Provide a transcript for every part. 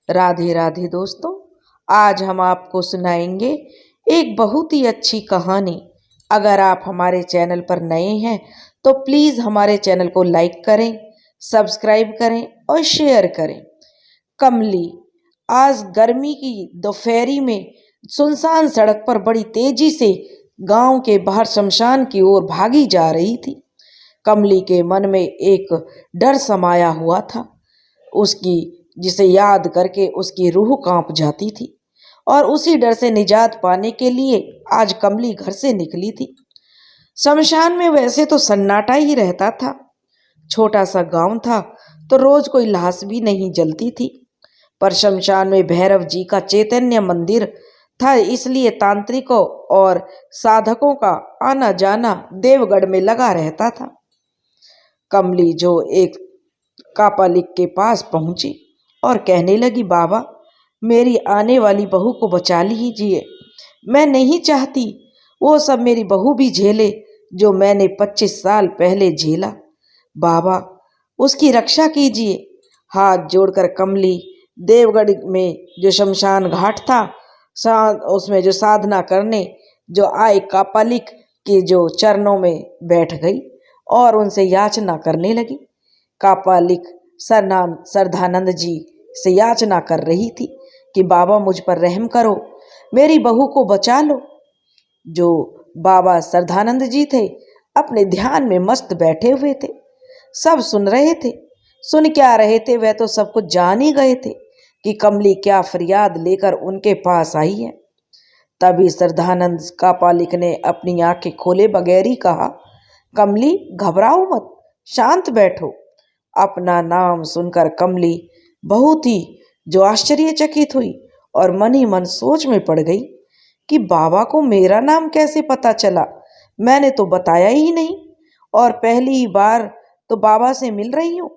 राधे राधे दोस्तों। आज हम आपको सुनाएंगे एक बहुत ही अच्छी कहानी। अगर आप हमारे चैनल पर नए हैं तो प्लीज़ हमारे चैनल को लाइक करें, सब्सक्राइब करें और शेयर करें। कमली आज गर्मी की दोपहरी में सुनसान सड़क पर बड़ी तेजी से गांव के बाहर शमशान की ओर भागी जा रही थी। कमली के मन में एक डर समाया हुआ था, उसकी जिसे याद करके उसकी रूह कांप जाती थी। और उसी डर से निजात पाने के लिए आज कमली घर से निकली थी। शमशान में वैसे तो सन्नाटा ही रहता था। छोटा सा गांव था तो रोज कोई लाश भी नहीं जलती थी, पर शमशान में भैरव जी का चैतन्य मंदिर था, इसलिए तांत्रिकों और साधकों का आना जाना देवगढ़ में लगा रहता था। कमली जो एक कापालिक के पास पहुंची और कहने लगी, बाबा मेरी आने वाली बहू को बचा लीजिए। मैं नहीं चाहती वो सब मेरी बहू भी झेले जो मैंने 25 साल पहले झेला। बाबा उसकी रक्षा कीजिए। हाथ जोड़कर कमली देवगढ़ में जो शमशान घाट था, उसमें जो साधना करने जो आए कापालिक के जो चरणों में बैठ गई और उनसे याचना करने लगी। कापालिक सरदानंद जी से याचना कर रही थी कि बाबा मुझ पर रहम करो, मेरी बहू को बचा लो। जो बाबा सरदानंद जी थे अपने ध्यान में मस्त बैठे हुए थे, सब सुन रहे थे। सुन क्या रहे थे, वह तो सब कुछ जान ही गए थे कि कमली क्या फरियाद लेकर उनके पास आई है। तभी सरदानंद कापालिक ने अपनी आंखें खोले बगैर ही कहा, कमली घबराओ मत, शांत बैठो। अपना नाम सुनकर कमली बहुत ही जो आश्चर्यचकित हुई और मन ही मन सोच में पड़ गई कि बाबा को मेरा नाम कैसे पता चला। मैंने तो बताया ही नहीं और पहली ही बार तो बाबा से मिल रही हूँ।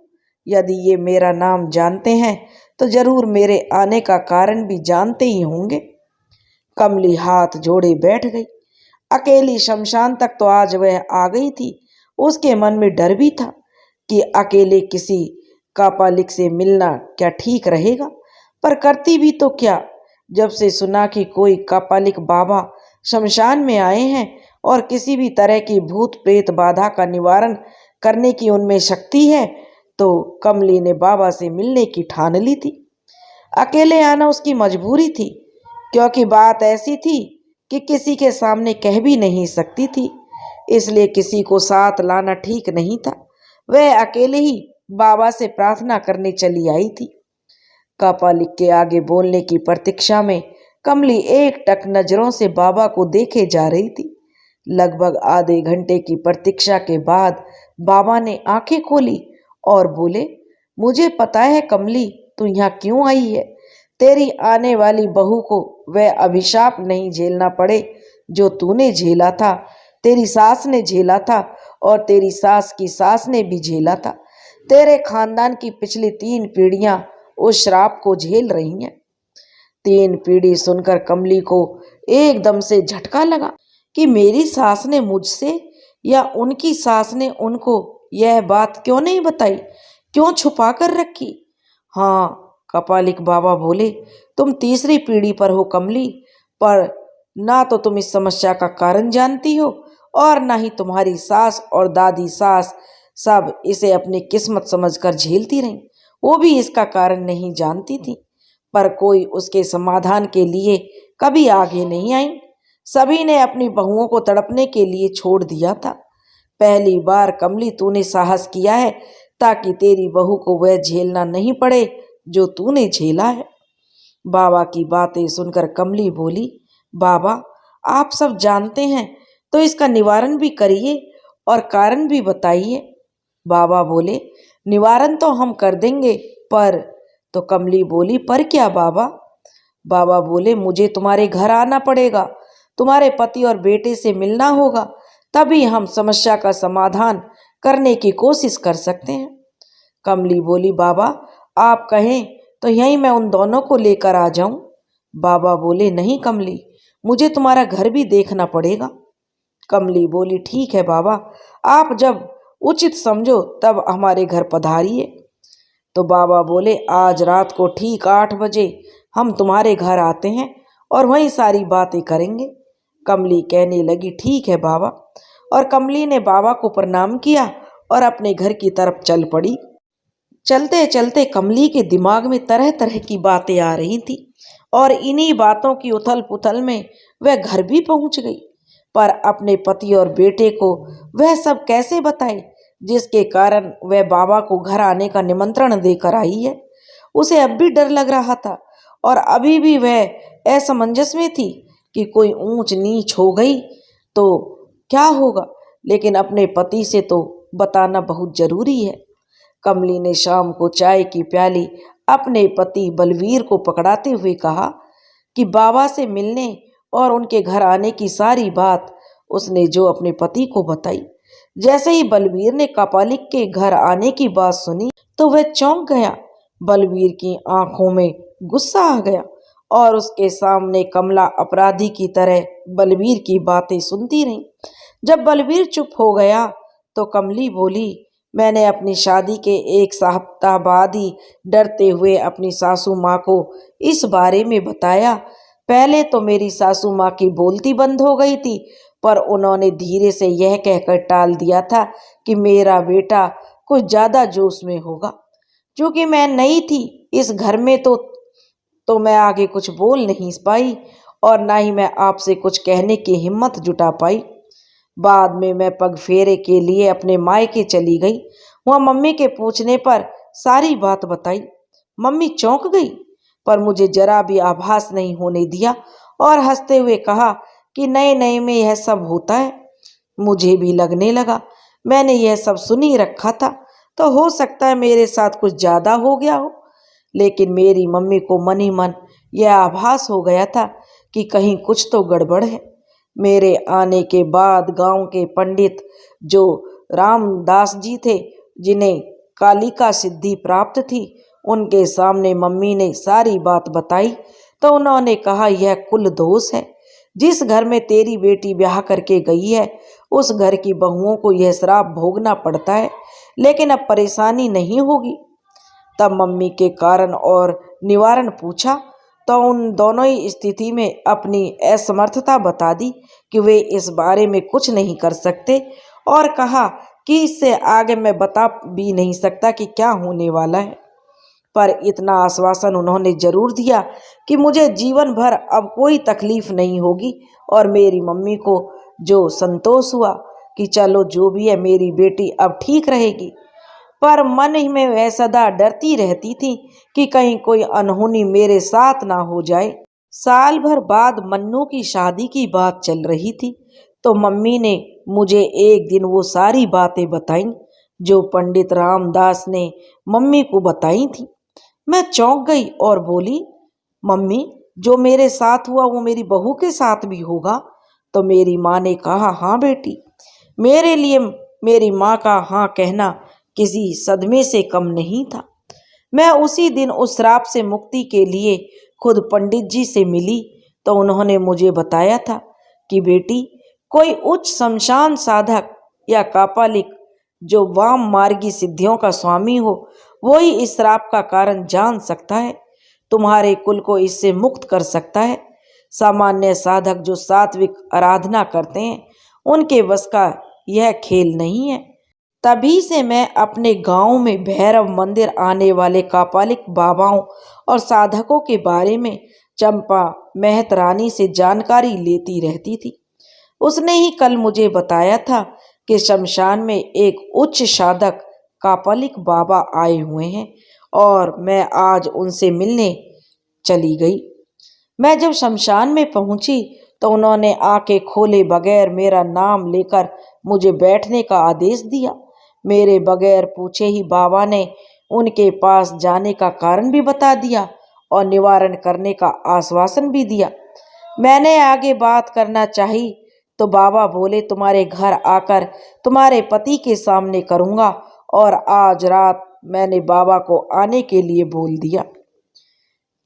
यदि ये मेरा नाम जानते हैं तो जरूर मेरे आने का कारण भी जानते ही होंगे। कमली हाथ जोड़े बैठ गई। अकेली शमशान तक तो आज वह आ गई थी। उसके मन में डर भी था कि अकेले किसी कापालिक से मिलना क्या ठीक रहेगा, पर करती भी तो क्या। जब से सुना कि कोई कापालिक बाबा शमशान में आए हैं और किसी भी तरह की भूत प्रेत बाधा का निवारण करने की उनमें शक्ति है, तो कमली ने बाबा से मिलने की ठान ली थी। अकेले आना उसकी मजबूरी थी, क्योंकि बात ऐसी थी कि किसी के सामने कह भी नहीं सकती थी, इसलिए किसी को साथ लाना ठीक नहीं था। वह अकेले ही बाबा से प्रार्थना करने चली आई थी। कापालिक के आगे बोलने की प्रतीक्षा में कमली एकटक नजरों से बाबा को देखे जा रही थी। लगभग आधे घंटे की प्रतीक्षा के बाद बाबा ने आंखें खोली और बोले, मुझे पता है कमली तू यहाँ क्यों आई है। तेरी आने वाली बहू को वह अभिशाप नहीं झेलना पड़े जो तूने झेला था, तेरी सास ने झेला था और तेरी सास की सास ने भी झेला था। तेरे खानदान की पिछली 3 पीढ़ियां उस श्राप को झेल रही हैं। 3 पीढ़ी सुनकर कमली को एकदम से झटका लगा कि मेरी सास ने मुझसे या उनकी सास ने उनको यह बात क्यों नहीं बताई, क्यों छुपा कर रखी। हाँ, कपालिक बाबा बोले, तुम तीसरी पीढ़ी पर हो कमली, पर ना तो तुम इस समस्या का कारण जानती हो और ना ही तुम्हारी सास और दादी सास सब इसे अपनी किस्मत समझकर झेलती रहीं। वो भी इसका कारण नहीं जानती थी, पर कोई उसके समाधान के लिए कभी आगे नहीं आई। सभी ने अपनी बहुओं को तड़पने के लिए छोड़ दिया था। पहली बार कमली तूने साहस किया है ताकि तेरी बहू को वह झेलना नहीं पड़े जो तूने झेला है। बाबा की बातें सुनकर कमली बोली, बाबा आप सब जानते हैं तो इसका निवारण भी करिए और कारण भी बताइए। बाबा बोले, निवारण तो हम कर देंगे, पर। तो कमली बोली, पर क्या बाबा। बाबा बोले, मुझे तुम्हारे घर आना पड़ेगा, तुम्हारे पति और बेटे से मिलना होगा, तभी हम समस्या का समाधान करने की कोशिश कर सकते हैं। कमली बोली, बाबा आप कहें तो यहीं मैं उन दोनों को लेकर आ जाऊं। बाबा बोले, नहीं कमली, मुझे तुम्हारा घर भी देखना पड़ेगा। कमली बोली, ठीक है बाबा, आप जब उचित समझो तब हमारे घर पधारिए। तो बाबा बोले, आज रात को ठीक 8 बजे हम तुम्हारे घर आते हैं और वहीं सारी बातें करेंगे। कमली कहने लगी, ठीक है बाबा। और कमली ने बाबा को प्रणाम किया और अपने घर की तरफ चल पड़ी। चलते चलते कमली के दिमाग में तरह तरह की बातें आ रही थी और इन्हीं बातों की उथल पुथल में वह घर भी पहुंच गई। पर अपने पति और बेटे को वह सब कैसे बताए, जिसके कारण वह बाबा को घर आने का निमंत्रण देकर आई है। उसे अब भी डर लग रहा था और अभी भी वह असमंजस में थी कि कोई ऊंच नीच हो गई तो क्या होगा, लेकिन अपने पति से तो बताना बहुत जरूरी है। कमली ने शाम को चाय की प्याली अपने पति बलवीर को पकड़ाते हुए कहा कि बाबा से मिलने और उनके घर आने की सारी बात उसने जो अपने पति को बताई। जैसे ही बलवीर ने कापालिक के घर आने की बात सुनी तो वह चौंक गया। बलवीर की आंखों में गुस्सा आ गया और उसके सामने कमला अपराधी की तरह बलवीर की बातें सुनती रही। जब बलवीर चुप हो गया तो कमली बोली, मैंने अपनी शादी के 1 सप्ताह बाद ही डरते हुए अपनी सासू माँ को इस बारे में बताया। पहले तो मेरी सासू माँ की बोलती बंद हो गई थी, पर उन्होंने धीरे से यह कहकर टाल दिया था कि मेरा बेटा कुछ ज़्यादा जोश में होगा। क्योंकि मैं नई थी इस घर में तो मैं आगे कुछ बोल नहीं पाई और ना ही मैं आपसे कुछ कहने की हिम्मत जुटा पाई। बाद में मैं पग फेरे के लिए अपने मायके चली गई। वहाँ मम्मी के पूछने पर सारी बात बताई। मम्मी चौंक गई, पर मुझे जरा भी आभास नहीं होने दिया और हंसते हुए कहा कि नए नए में यह सब होता है। मुझे भी लगने लगा मैंने यह सब सुन ही रखा था, तो हो सकता है मेरे साथ कुछ ज़्यादा हो गया हो। लेकिन मेरी मम्मी को मन ही मन यह आभास हो गया था कि कहीं कुछ तो गड़बड़ है। मेरे आने के बाद गांव के पंडित जो रामदास जी थे, जिन्हें कालिका सिद्धि प्राप्त थी, उनके सामने मम्मी ने सारी बात बताई तो उन्होंने कहा, यह कुल दोष है। जिस घर में तेरी बेटी ब्याह करके गई है उस घर की बहुओं को यह श्राप भोगना पड़ता है, लेकिन अब परेशानी नहीं होगी। तब मम्मी के कारण और निवारण पूछा तो उन दोनों ही स्थिति में अपनी असमर्थता बता दी कि वे इस बारे में कुछ नहीं कर सकते और कहा कि इससे आगे मैं बता भी नहीं सकता कि क्या होने वाला है। पर इतना आश्वासन उन्होंने जरूर दिया कि मुझे जीवन भर अब कोई तकलीफ नहीं होगी और मेरी मम्मी को जो संतोष हुआ कि चलो जो भी है मेरी बेटी अब ठीक रहेगी। पर मन ही में वह सदा डरती रहती थी कि कहीं कोई अनहोनी मेरे साथ ना हो जाए। साल भर बाद मन्नू की शादी की बात चल रही थी तो मम्मी ने मुझे एक दिन वो सारी बातें बताईं जो पंडित रामदास ने मम्मी को बताई थी। मैं चौंक गई और बोली, मम्मी जो मेरे साथ हुआ वो मेरी बहू के साथ भी होगा? तो मेरी माँ ने कहा, हाँ बेटी, मेरे लिए मेरी माँ का हाँ कहना किसी सदमे से कम नहीं था। मैं उसी दिन उस श्राप से मुक्ति के लिए खुद पंडित जी से मिली तो उन्होंने मुझे बताया था कि बेटी, कोई उच्च शमशान साधक या कापालिक जो वाम मार्गी सिद्धियों का स्वामी हो वो ही इस श्राप का कारण जान सकता है, तुम्हारे कुल को इससे मुक्त कर सकता है। सामान्य साधक जो सात्विक आराधना करते हैं उनके बस का यह खेल नहीं है। तभी से मैं अपने गांव में भैरव मंदिर आने वाले कापालिक बाबाओं और साधकों के बारे में चंपा महत रानी से जानकारी लेती रहती थी। उसने ही कल मुझे बताया था कि शमशान में एक उच्च साधक कापालिक बाबा आए हुए हैं और मैं आज उनसे मिलने चली गई। मैं जब शमशान में पहुंची तो उन्होंने आंखें खोले बगैर मेरा नाम लेकर मुझे बैठने का आदेश दिया। मेरे बगैर पूछे ही बाबा ने उनके पास जाने का कारण भी बता दिया और निवारण करने का आश्वासन भी दिया। मैंने आगे बात करना चाही तो बाबा बोले, तुम्हारे घर आकर तुम्हारे पति के सामने करूँगा और आज रात मैंने बाबा को आने के लिए बोल दिया।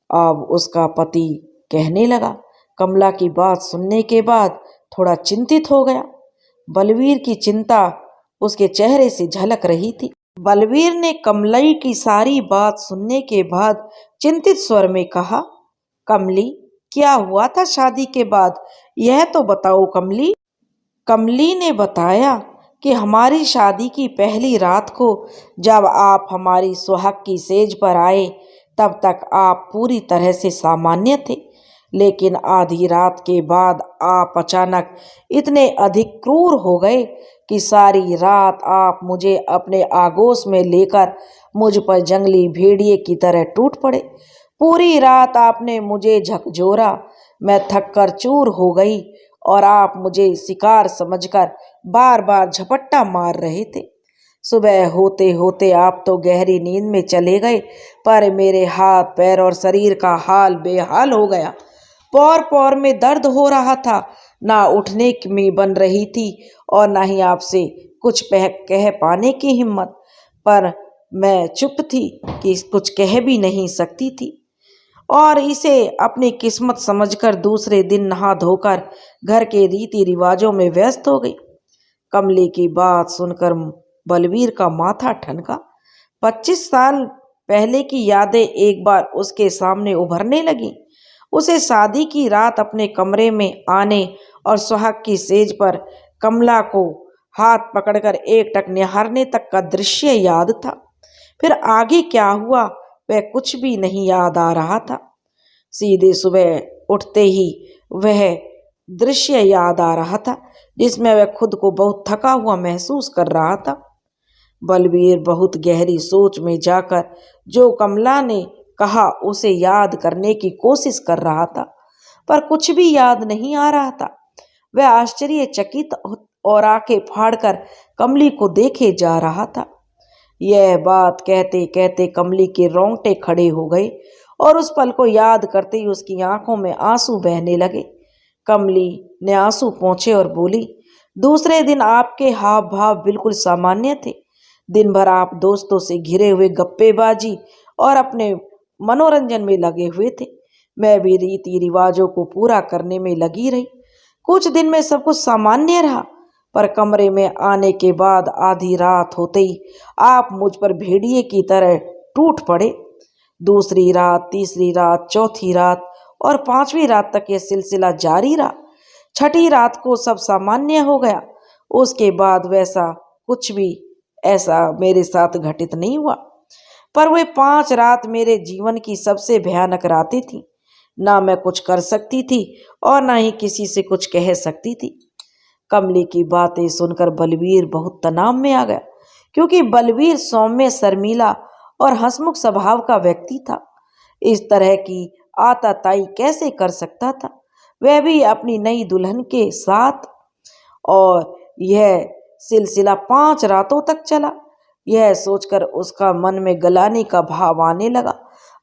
अब उसका पति कहने लगा। कमला की बात सुनने के बाद थोड़ा चिंतित हो गया। बलवीर की चिंता उसके चेहरे से झलक रही थी। बलवीर ने कमलई की सारी बात सुनने के बाद चिंतित स्वर में कहा, कमली, क्या हुआ था शादी के बाद, यह तो बताओ कमली। कमली ने बताया कि हमारी शादी की पहली रात को जब आप हमारी सुहाग की सेज पर आए, तब तक आप पूरी तरह से सामान्य थे, लेकिन आधी रात के बाद आप अचानक इतने अधिक क्रूर हो गए कि सारी रात आप मुझे अपने आगोश में लेकर मुझ पर जंगली भेड़िए की तरह टूट पड़े। पूरी रात आपने मुझे झकझोरा, मैं थककर चूर हो गई और आप मुझे शिकार समझकर बार बार झपट्टा मार रहे थे। सुबह होते होते आप तो गहरी नींद में चले गए, पर मेरे हाथ पैर और शरीर का हाल बेहाल हो गया। पौर पौर में दर्द हो रहा था, ना उठने में बन रही थी और ना ही आपसे कुछ कह पाने की हिम्मत। पर मैं चुप थी कि कुछ कह भी नहीं सकती थी और इसे अपनी किस्मत समझकर दूसरे दिन नहा धोकर घर के रीति रिवाजों में व्यस्त हो गई। कमली की बात सुनकर बलवीर का माथा ठनका। 25 साल पहले की यादें एक बार उसके सामने उभरने लगी। उसे शादी की रात अपने कमरे में आने और सुहाग की सेज पर कमला को हाथ पकड़कर एकटक निहारने तक का दृश्य याद था। फिर आगे क्या हुआ वह कुछ भी नहीं याद आ रहा था। सीधे सुबह उठते ही वह दृश्य याद आ रहा था जिसमें वह खुद को बहुत थका हुआ महसूस कर रहा था। बलवीर बहुत गहरी सोच में जाकर जो कमला ने कहा उसे याद करने की कोशिश कर रहा था, पर कुछ भी याद नहीं आ रहा था। वह आश्चर्यचकित और आंखें फाड़कर कमली को देखे जा रहा था। यह बात कहते कहते कमली के रोंगटे खड़े हो गए और उस पल को याद करते ही उसकी आंखों में आंसू बहने लगे। कमली ने आंसू पोंछे और बोली, दूसरे दिन आपके हाव भाव बिल्कुल सामान्य थे। दिन भर आप दोस्तों से घिरे हुए गप्पेबाजी और अपने मनोरंजन में लगे हुए थे। मैं भी रीति रिवाजों को पूरा करने में लगी रही। कुछ दिन में सब कुछ सामान्य रहा, पर कमरे में आने के बाद आधी रात होते ही आप मुझ पर भेड़िए की तरह टूट पड़े। दूसरी रात, तीसरी रात, चौथी रात और पांचवी रात तक यह सिलसिला जारी रहा। छठी रात को सब सामान्य हो गया। उसके बाद वैसा कुछ भी ऐसा मेरे साथ घटित नहीं हुआ, पर वे 5 रात मेरे जीवन की सबसे भयानक रातें थी। ना मैं कुछ कर सकती थी और ना ही किसी से कुछ कह सकती थी। कमली की बातें सुनकर बलवीर बहुत तनाव में आ गया, क्योंकि बलवीर सौम्य, शर्मीला और हंसमुख स्वभाव का व्यक्ति था। इस तरह की आताताई कैसे कर सकता था, वह भी अपनी नई दुल्हन के साथ। और यह सिलसिला 5 रातों तक चला। यह सोचकर उसका मन में गलानी का भाव आने लगा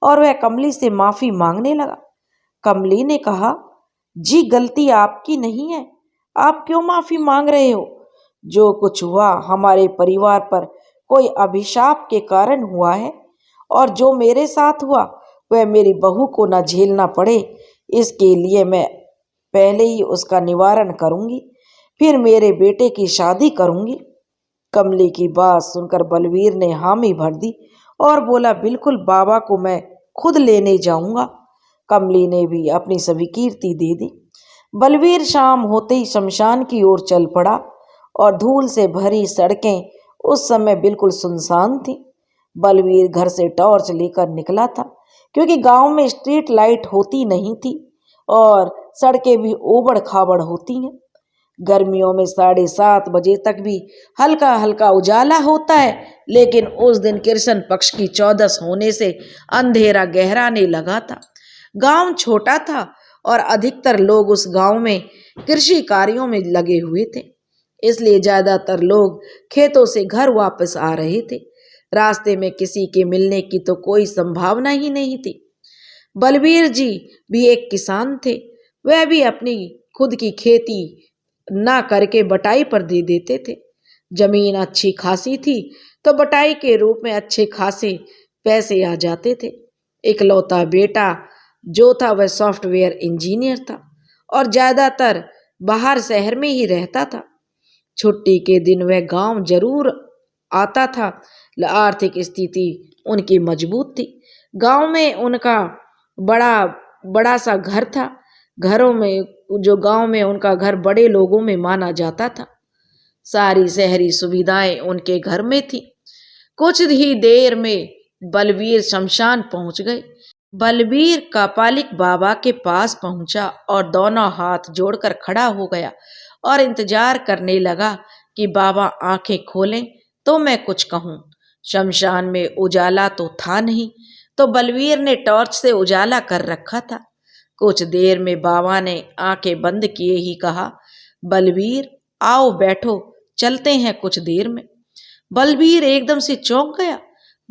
और वह कमली से माफी मांगने लगा। कमली ने कहा, जी गलती आपकी नहीं है, आप क्यों माफी मांग रहे हो? जो कुछ हुआ हमारे परिवार पर कोई अभिशाप के कारण हुआ है, और जो मेरे साथ हुआ वह मेरी बहू को न झेलना पड़े, इसके लिए मैं पहले ही उसका निवारण करूंगी, फिर मेरे बेटे की शादी करूंगी। कमली की बात सुनकर बलवीर ने हामी भर दी और बोला, बिल्कुल बाबा को मैं खुद लेने जाऊंगा। कमली ने भी अपनी स्वीकृति दे दी। बलवीर शाम होते ही शमशान की ओर चल पड़ा और धूल से भरी सड़कें उस समय बिल्कुल सुनसान थी। बलवीर घर से टॉर्च लेकर निकला था, क्योंकि गांव में स्ट्रीट लाइट होती नहीं थी और सड़कें भी ओबड़ खाबड़ होती हैं। गर्मियों में 7:30 बजे तक भी हल्का हल्का उजाला होता है, लेकिन उस दिन कृष्ण पक्ष की 14 होने से अंधेरा गहराने लगा था। गांव छोटा था और अधिकतर लोग उस गांव में कृषि कार्यों में लगे हुए थे, इसलिए ज्यादातर लोग खेतों से घर वापस आ रहे थे। रास्ते में किसी के मिलने की तो कोई संभावना ही नहीं थी। बलवीर जी भी एक किसान थे। वह भी अपनी खुद की खेती ना करके बटाई पर दे देते थे। जमीन अच्छी खासी थी तो बटाई के रूप में अच्छे खासे पैसे आ जाते थे। इकलौता बेटा जो था वह सॉफ्टवेयर इंजीनियर था और ज्यादातर बाहर शहर में ही रहता था। छुट्टी के दिन वह गांव जरूर आता था, आर्थिक स्थिति उनकी मजबूत थी। गांव में उनका बड़ा बड़ा सा घर था। घरों में जो गांव में उनका घर बड़े लोगों में माना जाता था। सारी शहरी सुविधाएं उनके घर में थी। कुछ ही देर में बलवीर शमशान पहुंच गए। बलवीर कापालिक बाबा के पास पहुंचा और दोनों हाथ जोड़कर खड़ा हो गया और इंतजार करने लगा कि बाबा आंखें खोलें तो मैं कुछ कहूं। शमशान में उजाला तो था नहीं, तो बलवीर ने टॉर्च से उजाला कर रखा था। कुछ देर में बाबा ने आंखें बंद किए ही कहा, बलवीर आओ बैठो, चलते हैं कुछ देर में। बलवीर एकदम से चौंक गया।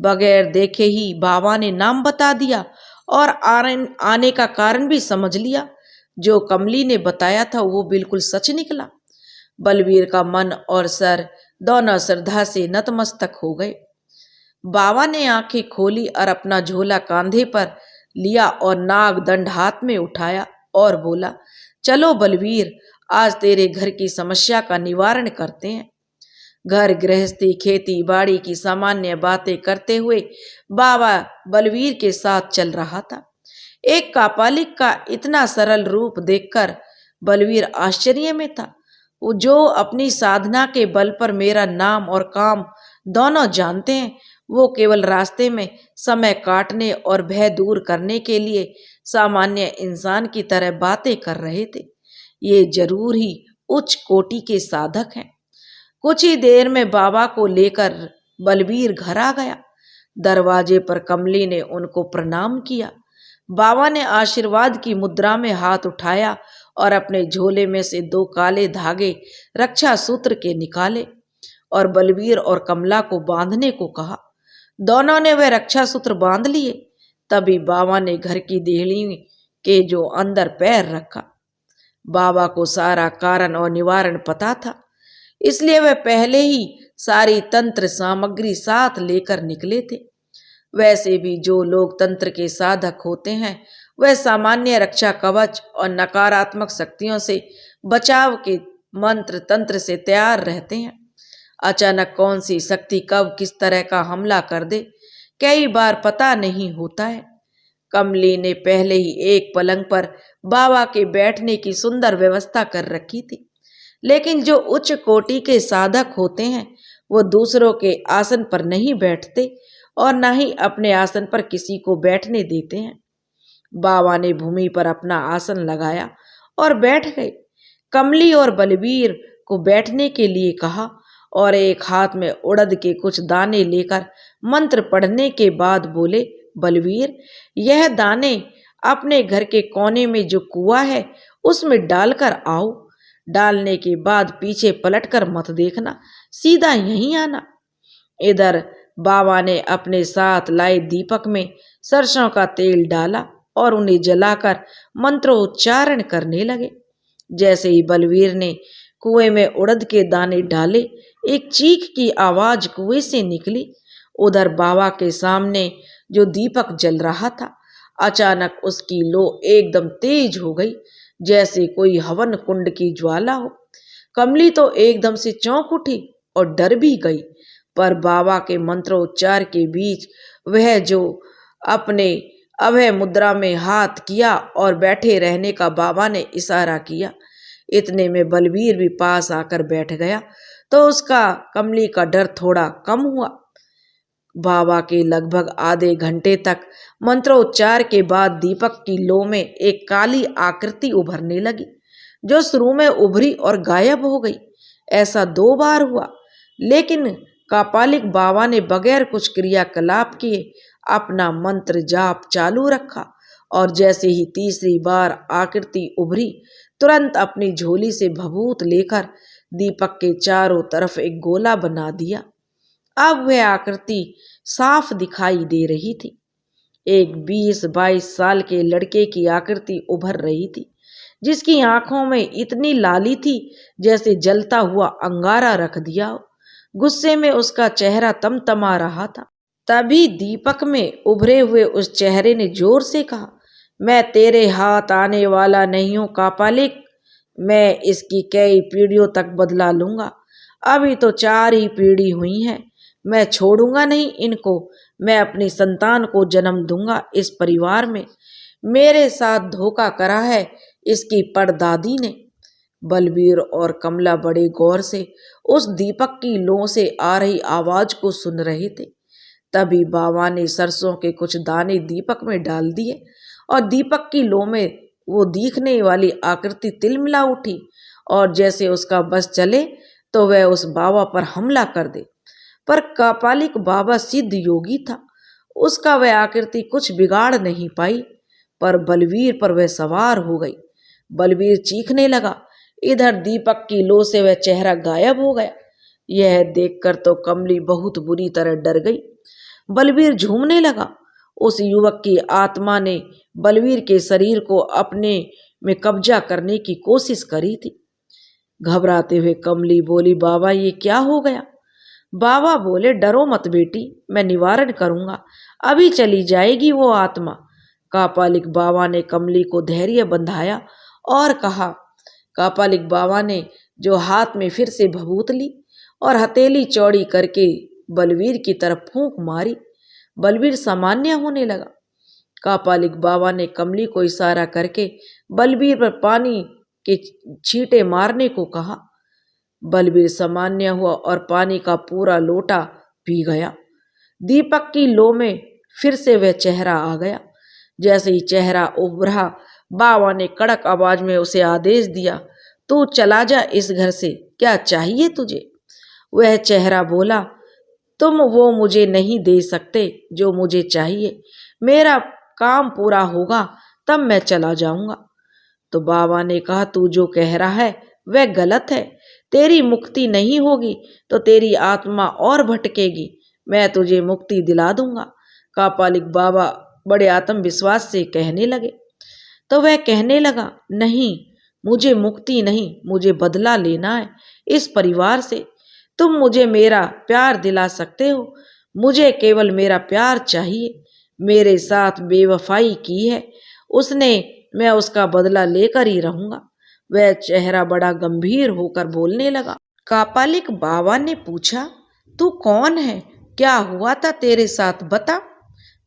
बगैर देखे ही बाबा ने नाम बता दिया और आने का कारण भी समझ लिया। जो कमली ने बताया था वो बिल्कुल सच निकला। बलवीर का मन और सर दोनों श्रद्धा से नतमस्तक हो गए। बाबा ने आंखें खोली और अपना झोला कांधे पर लिया और नाग दंड हाथ में उठाया और बोला, चलो बलवीर, आज तेरे घर की समस्या का निवारण करते हैं। घर गृहस्थी खेती बाड़ी की सामान्य बातें करते हुए बाबा बलवीर के साथ चल रहा था। एक कापालिक का इतना सरल रूप देखकर बलवीर आश्चर्य में था। वो जो अपनी साधना के बल पर मेरा नाम और काम दोनों जानते हैं, वो केवल रास्ते में समय काटने और भय दूर करने के लिए सामान्य इंसान की तरह बातें कर रहे थे। ये जरूर ही उच्च कोटि के साधक हैं। कुछ ही देर में बाबा को लेकर बलवीर घर आ गया। दरवाजे पर कमली ने उनको प्रणाम किया। बाबा ने आशीर्वाद की मुद्रा में हाथ उठाया और अपने झोले में से 2 काले धागे रक्षा सूत्र के निकाले और बलवीर और कमला को बांधने को कहा। दोनों ने वह रक्षा सूत्र बांध लिए। तभी बाबा ने घर की देहली के जो अंदर पैर रखा। बाबा को सारा कारण और निवारण पता था, इसलिए वह पहले ही सारी तंत्र सामग्री साथ लेकर निकले थे। वैसे भी जो लोग तंत्र के साधक होते हैं वह सामान्य रक्षा कवच और नकारात्मक शक्तियों से बचाव के मंत्र तंत्र से तैयार रहते हैं। अचानक कौन सी शक्ति कब किस तरह का हमला कर दे, कई बार पता नहीं होता है। कमली ने पहले ही एक पलंग पर बाबा के बैठने की सुंदर व्यवस्था कर रखी थी, लेकिन जो उच्च कोटि के साधक होते हैं वो दूसरों के आसन पर नहीं बैठते और न ही अपने आसन पर किसी को बैठने देते हैं। बाबा ने भूमि पर अपना आसन लगाया और बैठ गए। कमली और बलवीर को बैठने के लिए कहा और एक हाथ में उड़द के कुछ दाने लेकर मंत्र पढ़ने के बाद बोले, बलवीर, यह दाने अपने घर के कोने में जो कुआं है उसमें डालकर आओ। डालने के बाद पीछे पलटकर मत देखना, सीधा यहीं आना। इधर बाबा ने अपने साथ लाए दीपक में सरसों का तेल डाला और उन्हें जलाकर मंत्रोच्चारण करने लगे। जैसे ही बलवीर ने कुएं में उड़द के दाने डाले, एक चीख की आवाज कुएं से निकली। उधर बाबा के सामने जो दीपक जल रहा था, अचानक उसकी लो एकदम तेज हो गई, जैसे कोई हवन कुंड की ज्वाला हो। कमली तो एकदम से चौंक उठी और डर भी गई, पर बाबा के मंत्रोच्चार के बीच वह जो अपने अभय मुद्रा में हाथ किया और बैठे रहने का बाबा ने इशारा किया। इतने में बलवीर भी पास आकर बैठ गया तो उसका कमली का डर थोड़ा कम हुआ। बाबा के लगभग आधे घंटे तक मंत्रोच्चार के बाद दीपक की लो में एक काली आकृति उभरने लगी, जो शुरू में उभरी और गायब हो गई। ऐसा 2 बार हुआ, लेकिन कापालिक बाबा ने बगैर कुछ क्रियाकलाप किए अपना मंत्र जाप चालू रखा और जैसे ही तीसरी बार आकृति उभरी, तुरंत अपनी झोली से भभूत लेकर दीपक के चारों तरफ एक गोला बना दिया। अब वह आकृति साफ दिखाई दे रही थी। एक 20-22 साल के लड़के की आकृति उभर रही थी, जिसकी आंखों में इतनी लाली थी जैसे जलता हुआ अंगारा रख दिया हो। गुस्से में उसका चेहरा तमतमा रहा था। तभी दीपक में उभरे हुए उस चेहरे ने जोर से कहा, मैं तेरे हाथ आने वाला नहीं हूं कापालिक, मैं इसकी कई पीढ़ियों तक बदला लूंगा। अभी तो 4 ही पीढ़ी हुई हैं, मैं छोड़ूंगा नहीं इनको। मैं अपनी संतान को जन्म दूंगा इस परिवार में। मेरे साथ धोखा करा है इसकी परदादी ने। बलबीर और कमला बड़े गौर से उस दीपक की लौ से आ रही आवाज को सुन रहे थे। तभी बाबा ने सरसों के कुछ दाने दीपक में डाल दिए और दीपक की लौ में वो दिखने वाली आकृति तिलमिला उठी और जैसे उसका बस चले तो वह उस बाबा पर हमला कर दे। पर कापालिक बाबा सिद्ध योगी था, उसका वह आकृति कुछ बिगाड़ नहीं पाई। पर बलवीर पर वह सवार हो गई। बलवीर चीखने लगा। इधर दीपक की लौ से वह चेहरा गायब हो गया। यह देखकर तो कमली बहुत बुरी तरह डर गई। बलवीर झूमने लगा। उस युवक की आत्मा ने बलवीर के शरीर को अपने में कब्जा करने की कोशिश करी थी। घबराते हुए कमली बोली, बाबा ये क्या हो गया? बाबा बोले, डरो मत बेटी, मैं निवारण करूंगा, अभी चली जाएगी वो आत्मा। कापालिक बाबा ने कमली को धैर्य बंधाया और कहा। कापालिक बाबा ने जो हाथ में फिर से भभूत ली और हथेली चौड़ी करके बलवीर की तरफ फूंक मारी। बलवीर सामान्य होने लगा। कापालिक बाबा ने कमली को इशारा करके बलवीर पर पानी के छींटे मारने को कहा। बलवीर सामान्य हुआ और पानी का पूरा लोटा पी गया। दीपक की लौ में फिर से वह चेहरा आ गया। जैसे ही चेहरा उभरा, बाबा ने कड़क आवाज में उसे आदेश दिया, तू चला जा इस घर से, क्या चाहिए तुझे? वह चेहरा बोला, तुम वो मुझे नहीं दे सकते जो मुझे चाहिए, मेरा काम पूरा होगा तब मैं चला जाऊंगा। तो बाबा ने कहा, तू जो कह रहा है वह गलत है, तेरी मुक्ति नहीं होगी तो तेरी आत्मा और भटकेगी, मैं तुझे मुक्ति दिला दूंगा। कापालिक बाबा बड़े आत्मविश्वास से कहने लगे। तो वह कहने लगा, नहीं, मुझे मुक्ति नहीं, मुझे बदला लेना है इस परिवार से। तुम मुझे मेरा प्यार दिला सकते हो, मुझे केवल मेरा प्यार चाहिए। मेरे साथ बेवफाई की है उसने, मैं उसका बदला लेकर ही रहूंगा। वह चेहरा बड़ा गंभीर होकर बोलने लगा। कापालिक बाबा ने पूछा, तू कौन है, क्या हुआ था तेरे साथ, बता।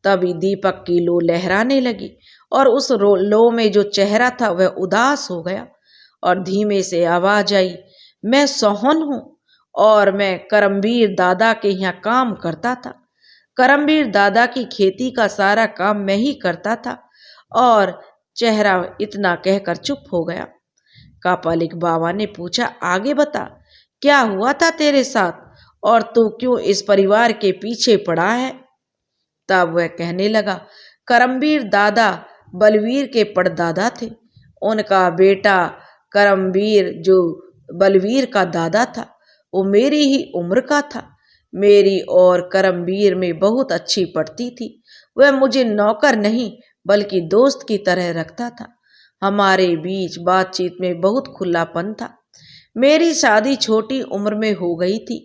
तभी दीपक की लौ लहराने लगी और उस लौ में जो चेहरा था वह उदास हो गया और धीमे से आवाज आई, मैं सोहन हूँ और मैं करमवीर दादा के यहाँ काम करता था। करमवीर दादा की खेती का सारा काम मैं ही करता था। और चेहरा इतना कहकर चुप हो गया। कापालिक बाबा ने पूछा, आगे बता, क्या हुआ था तेरे साथ और तू क्यों इस परिवार के पीछे पड़ा है? तब वह कहने लगा, करमवीर दादा बलवीर के परदादा थे। उनका बेटा करमवीर जो बलवीर का दादा था वो मेरी ही उम्र का था। मेरी और करमवीर में बहुत अच्छी पड़ती थी। वह मुझे नौकर नहीं बल्कि दोस्त की तरह रखता था। हमारे बीच बातचीत में बहुत खुलापन था। मेरी शादी छोटी उम्र में हो गई थी।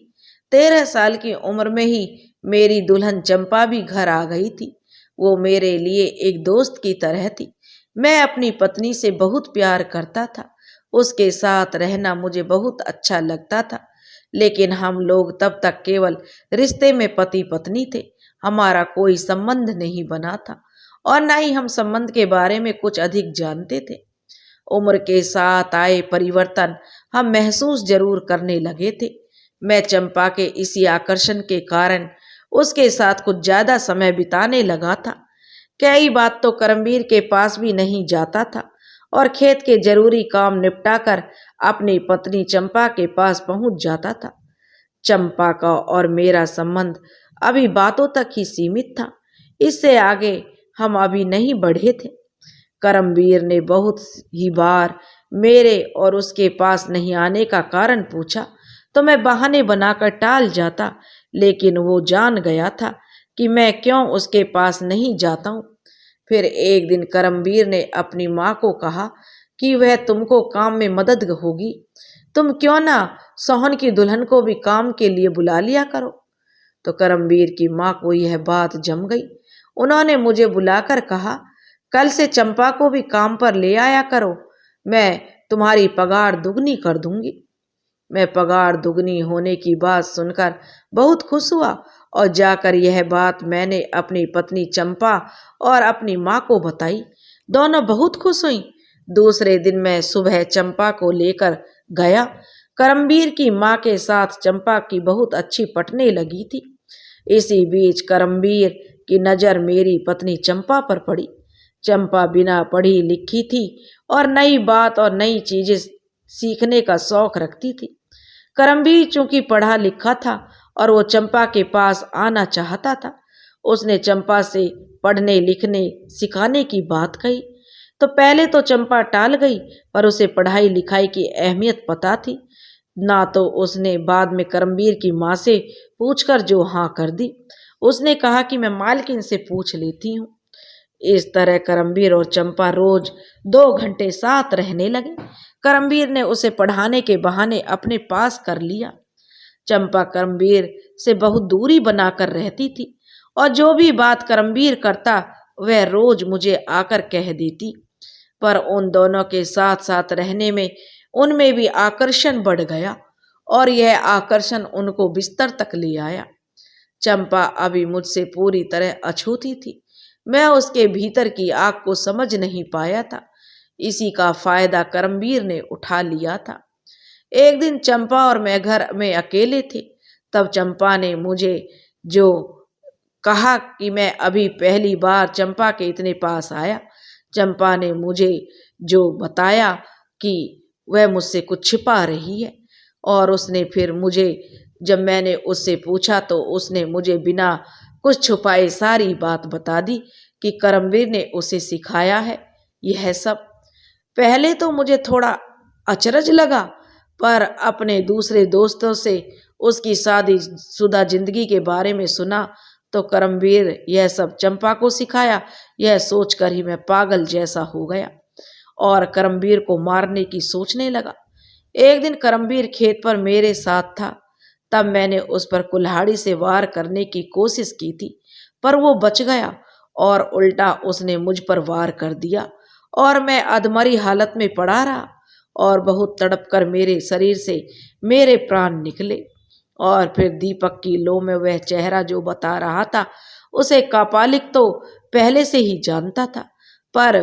13 साल की उम्र में ही मेरी दुल्हन चंपा भी घर आ गई थी। वो मेरे लिए एक दोस्त की तरह थी। मैं अपनी पत्नी से बहुत प्यार करता था। उसके साथ रहना मुझे बहुत अच्छा लगता था। लेकिन हम लोग तब तक केवल रिश्ते में पति पत्नी थे। हमारा कोई संबंध नहीं बना था और न ही हम संबंध के बारे में कुछ अधिक जानते थे। उम्र के साथ आए परिवर्तन हम महसूस जरूर करने लगे थे। मैं चंपा के इसी आकर्षण के कारण उसके साथ कुछ ज्यादा समय बिताने लगा था। कई बात तो करमवीर के पास भी नहीं जाता था और खेत के जरूरी काम निपटाकर अपनी पत्नी चंपा के पास पहुंच जाता था। चंपा का और मेरा संबंध अभी बातों तक ही सीमित था। इससे आगे हम अभी नहीं बढ़े थे। करमवीर ने बहुत ही बार मेरे और उसके पास नहीं आने का कारण पूछा तो मैं बहाने बनाकर टाल जाता, लेकिन वो जान गया था कि मैं क्यों उसके पास नहीं जाता हूँ। फिर एक दिन करमवीर ने अपनी माँ को कहा कि वह तुमको काम में मदद होगी, तुम क्यों ना सोहन की दुल्हन को भी काम के लिए बुला लिया करो। तो करमवीर की माँ को यह बात जम गई। उन्होंने मुझे बुलाकर कहा, कल से चंपा को भी काम पर ले आया करो, मैं तुम्हारी पगार दुगनी कर दूंगी। मैं पगार दुगनी होने की बात सुनकर बहुत खुश हुआ और जाकर यह बात मैंने अपनी पत्नी चंपा और अपनी माँ को बताई। दोनों बहुत खुश हुई। दूसरे दिन मैं सुबह चंपा को लेकर गया। करमवीर की माँ के साथ चंपा की बहुत अच्छी पटने लगी थी। इसी बीच करमवीर की नज़र मेरी पत्नी चंपा पर पड़ी। चंपा बिना पढ़ी लिखी थी और नई बात और नई चीजें सीखने का शौक रखती थी। करमवीर चूंकि पढ़ा लिखा था और वो चंपा के पास आना चाहता था। उसने चंपा से पढ़ने लिखने सिखाने की बात कही तो पहले तो चंपा टाल गई, पर उसे पढ़ाई लिखाई की अहमियत पता थी ना, तो उसने बाद में करमवीर की माँ से पूछकर जो हाँ कर दी। उसने कहा कि मैं मालकिन से पूछ लेती हूँ। इस तरह करमवीर और चंपा रोज 2 घंटे साथ रहने लगे। करमवीर ने उसे पढ़ाने के बहाने अपने पास कर लिया। चंपा करमवीर से बहुत दूरी बनाकर रहती थी और जो भी बात करमवीर करता वह रोज मुझे आकर कह देती। पर उन दोनों के साथ साथ रहने में उनमें भी आकर्षण बढ़ गया और यह आकर्षण उनको बिस्तर तक ले आया। चंपा अभी मुझसे पूरी तरह अछूती थी। मैं उसके भीतर की आग को समझ नहीं पाया था। इसी का फायदा करमवीर ने उठा लिया था। एक दिन चंपा और मैं घर में अकेले थे। तब चंपा ने मुझे जो कहा कि मैं अभी पहली बार चंपा के इतने पास आया। चंपा ने मुझे जो बताया कि वह मुझसे कुछ छिपा रही है और उसने फिर मुझे, जब मैंने उससे पूछा तो उसने मुझे बिना कुछ छुपाए सारी बात बता दी कि करमवीर ने उसे सिखाया है यह सब। पहले तो मुझे थोड़ा अचरज लगा, पर अपने दूसरे दोस्तों से उसकी शादीशुदा जिंदगी के बारे में सुना तो करमवीर यह सब चंपा को सिखाया, यह सोचकर ही मैं पागल जैसा हो गया और करमवीर को मारने की सोचने लगा। एक दिन करमवीर खेत पर मेरे साथ था। तब मैंने उस पर कुल्हाड़ी से वार करने की कोशिश की थी, पर वो बच गया और उल्टा उसने मुझ पर वार कर दिया और मैं अधमरी हालत में पड़ा रहा और बहुत तड़प कर मेरे शरीर से मेरे प्राण निकले। और फिर दीपक की लौ में वह चेहरा जो बता रहा था उसे कापालिक तो पहले से ही जानता था, पर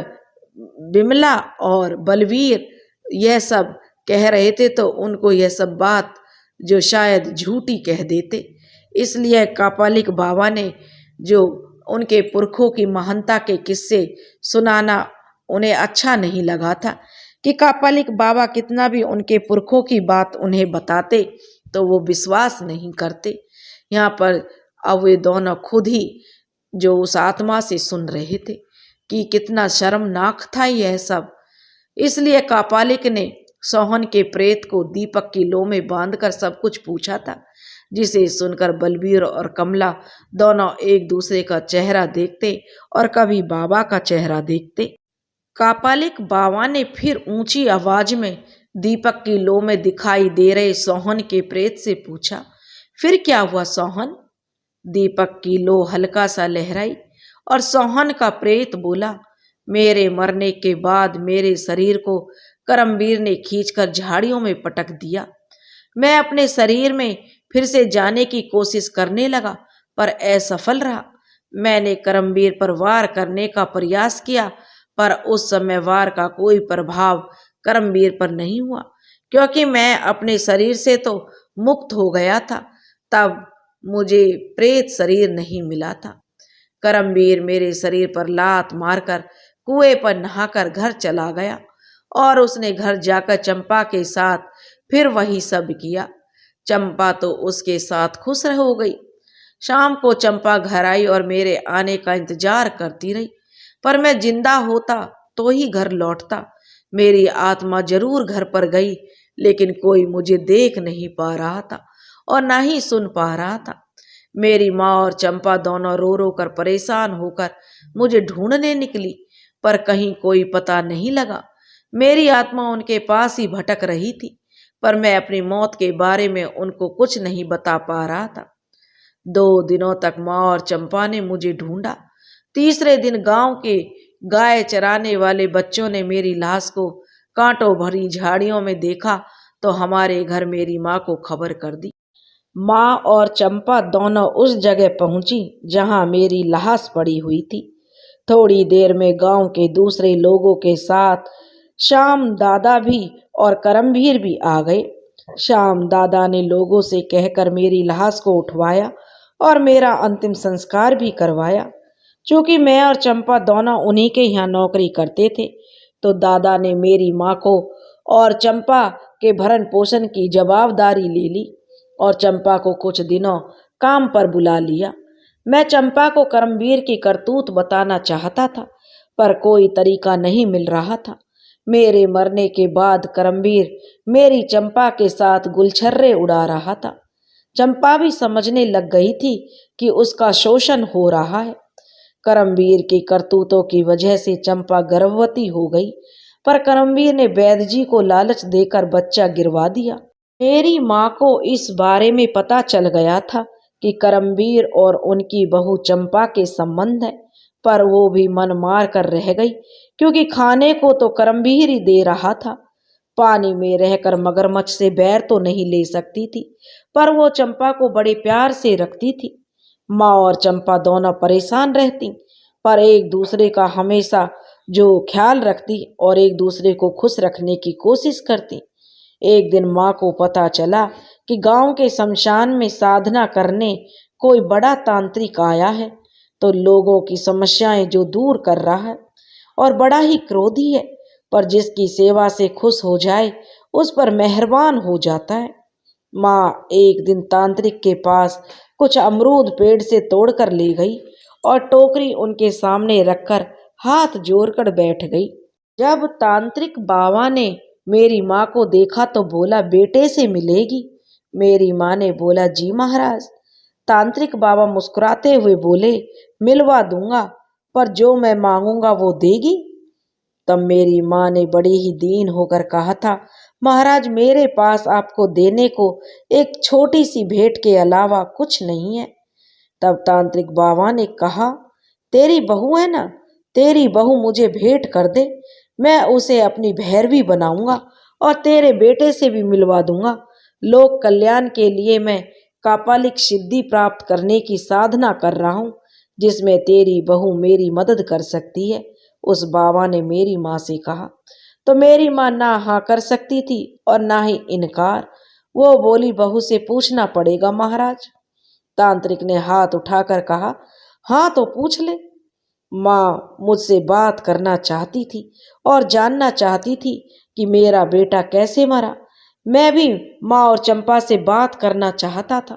बिमला और बलवीर यह सब कह रहे थे तो उनको यह सब बात जो शायद झूठी कह देते। इसलिए कापालिक बाबा ने जो उनके पुरखों की महानता के किस्से सुनाना उन्हें अच्छा नहीं लगा था कि कापालिक बाबा कितना भी उनके पुरखों की बात उन्हें बताते तो वो विश्वास नहीं करते। यहाँ पर अब वे दोनों खुद ही जो उस आत्मा से सुन रहे थे कि कितना शर्मनाक था यह सब। इसलिए कापालिक ने सोहन के प्रेत को दीपक की लौ में बांधकर सब कुछ पूछा था, जिसे सुनकर बलबीर और कमला दोनों एक दूसरे का चेहरा देखते और कभी बाबा का चेहरा देखते। कापालिक बाबा ने फिर ऊंची आवाज में दीपक की लौ में दिखाई दे रहे सोहन के प्रेत से पूछा, फिर क्या हुआ सोहन? दीपक की लौ हल्का सा लहराई और सोहन का प्रेत बोला, मेरे मरने के बाद मेरे शरीर को करमवीर ने खींचकर झाड़ियों में पटक दिया। मैं अपने शरीर में फिर से जाने की कोशिश करने लगा, पर असफल रहा। मैंने करमवीर पर वार करने का प्रयास किया, पर उस समय वार का कोई प्रभाव करमवीर पर नहीं हुआ, क्योंकि मैं अपने शरीर से तो मुक्त हो गया था। तब मुझे प्रेत शरीर नहीं मिला था। करमवीर मेरे शरीर पर लात मारकर कुएं पर नहाकर घर चला गया और उसने घर जाकर चंपा के साथ फिर वही सब किया। चंपा तो उसके साथ खुश हो गई। शाम को चंपा घर आई और मेरे आने का इंतजार करती रही, पर मैं जिंदा होता तो ही घर लौटता। मेरी आत्मा जरूर घर पर गई, लेकिन कोई मुझे देख नहीं पा रहा था और ना ही सुन पा रहा था। मेरी माँ और चंपा दोनों रो रो कर परेशान होकर मुझे ढूंढने निकली, पर कहीं कोई पता नहीं लगा। मेरी आत्मा उनके पास ही भटक रही थी, पर मैं अपनी मौत के बारे में उनको कुछ नहीं बता पा रहा था। 2 दिनों तक माँ और चंपा ने मुझे ढूंढा। तीसरे दिन गांव के गाय चराने वाले बच्चों ने मेरी लाश को कांटों भरी झाड़ियों में देखा तो हमारे घर मेरी माँ को खबर कर दी। माँ और चंपा दोनों उस जगह पहुंची जहां मेरी लाश पड़ी हुई थी। थोड़ी देर में गांव के दूसरे लोगों के साथ श्याम दादा भी और करमवीर भी आ गए। श्याम दादा ने लोगों से कहकर मेरी लाश को उठवाया और मेरा अंतिम संस्कार भी करवाया। चूंकि मैं और चंपा दोनों उन्हीं के यहाँ नौकरी करते थे, तो दादा ने मेरी माँ को और चंपा के भरण पोषण की जवाबदारी ले ली और चंपा को कुछ दिनों काम पर बुला लिया। मैं चंपा को करमवीर की करतूत बताना चाहता था, पर कोई तरीका नहीं मिल रहा था। मेरे मरने के बाद करमवीर मेरी चंपा के साथ गुलछर्रे उड़ा रहा था। चंपा भी समझने लग गई थी कि उसका शोषण हो रहा है। करमवीर की करतूतों की वजह से चंपा गर्भवती हो गई, पर करमवीर ने वैद्य जी को लालच देकर बच्चा गिरवा दिया। मेरी माँ को इस बारे में पता चल गया था कि करमवीर और उनकी बहू चंपा के संबंध है, पर वो भी मन मार कर रह गई, क्योंकि खाने को तो करमवीर ही दे रहा था। पानी में रहकर मगरमच्छ से बैर तो नहीं ले सकती थी, पर वो चंपा को बड़े प्यार से रखती थी। माँ और चंपा दोनों परेशान रहती, पर एक दूसरे का हमेशा जो ख्याल रखती और एक दूसरे को खुश रखने की कोशिश करती। एक दिन माँ को पता चला कि गांव के शमशान में साधना करने कोई बड़ा तांत्रिक आया है, तो लोगों की समस्याएं जो दूर कर रहा है और बड़ा ही क्रोधी है, पर जिसकी सेवा से खुश हो जाए उस पर मेहरबान हो जाता है। माँ एक दिन तांत्रिक के पास कुछ अमरूद पेड़ से तोड़कर ले गई और टोकरी उनके सामने रखकर हाथ जोड़कर बैठ गई। जब तांत्रिक बाबा ने मेरी माँ को देखा तो बोला, बेटे से मिलेगी? मेरी माँ ने बोला, जी महाराज। तांत्रिक बाबा मुस्कुराते हुए बोले, मिलवा दूंगा, पर जो मैं मांगूंगा वो देगी? तब मेरी माँ ने बड़ी ही दीन होकर कहा था, महाराज मेरे पास आपको देने को एक छोटी सी भेंट के अलावा कुछ नहीं है। तब तांत्रिक बाबा ने कहा, तेरी बहू है ना, तेरी बहू मुझे भेंट कर दे, मैं उसे अपनी भैरवी बनाऊंगा और तेरे बेटे से भी मिलवा दूंगा। लोक कल्याण के लिए मैं कापालिक सिद्धि प्राप्त करने की साधना कर रहा हूँ, जिसमें तेरी बहू मेरी मदद कर सकती है। उस बाबा ने मेरी माँ से कहा, तो मेरी माँ ना हाँ कर सकती थी और ना ही इनकार। वो बोली, बहू से पूछना पड़ेगा महाराज। तांत्रिक ने हाथ उठाकर कहा, हाँ तो पूछ ले। माँ मुझसे बात करना चाहती थी और जानना चाहती थी कि मेरा बेटा कैसे मरा। मैं भी माँ और चंपा से बात करना चाहता था।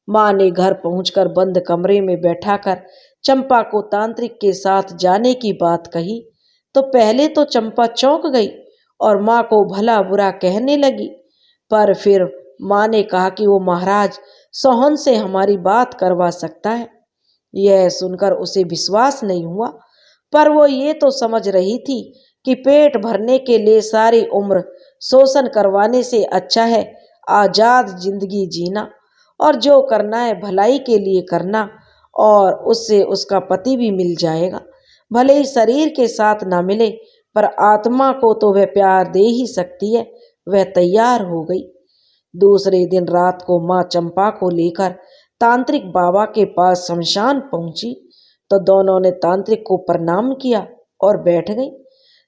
माँ ने घर पहुंचकर बंद कमरे में बैठाकर चंपा को तांत्रिक के साथ जाने की बात कही, तो पहले तो चंपा चौंक गई और माँ को भला बुरा कहने लगी, पर फिर माँ ने कहा कि वो महाराज सोहन से हमारी बात करवा सकता है। यह सुनकर उसे विश्वास नहीं हुआ, पर वो ये तो समझ रही थी कि पेट भरने के लिए सारी उम्र शोषण करवाने से अच्छा है आजाद जिंदगी जीना, और जो करना है भलाई के लिए करना, और उससे उसका पति भी मिल जाएगा। भले ही शरीर के साथ ना मिले, पर आत्मा को तो वह प्यार दे ही सकती है। वह तैयार हो गई। दूसरे दिन रात को माँ चंपा को लेकर तांत्रिक बाबा के पास शमशान पहुंची, तो दोनों ने तांत्रिक को प्रणाम किया और बैठ गई।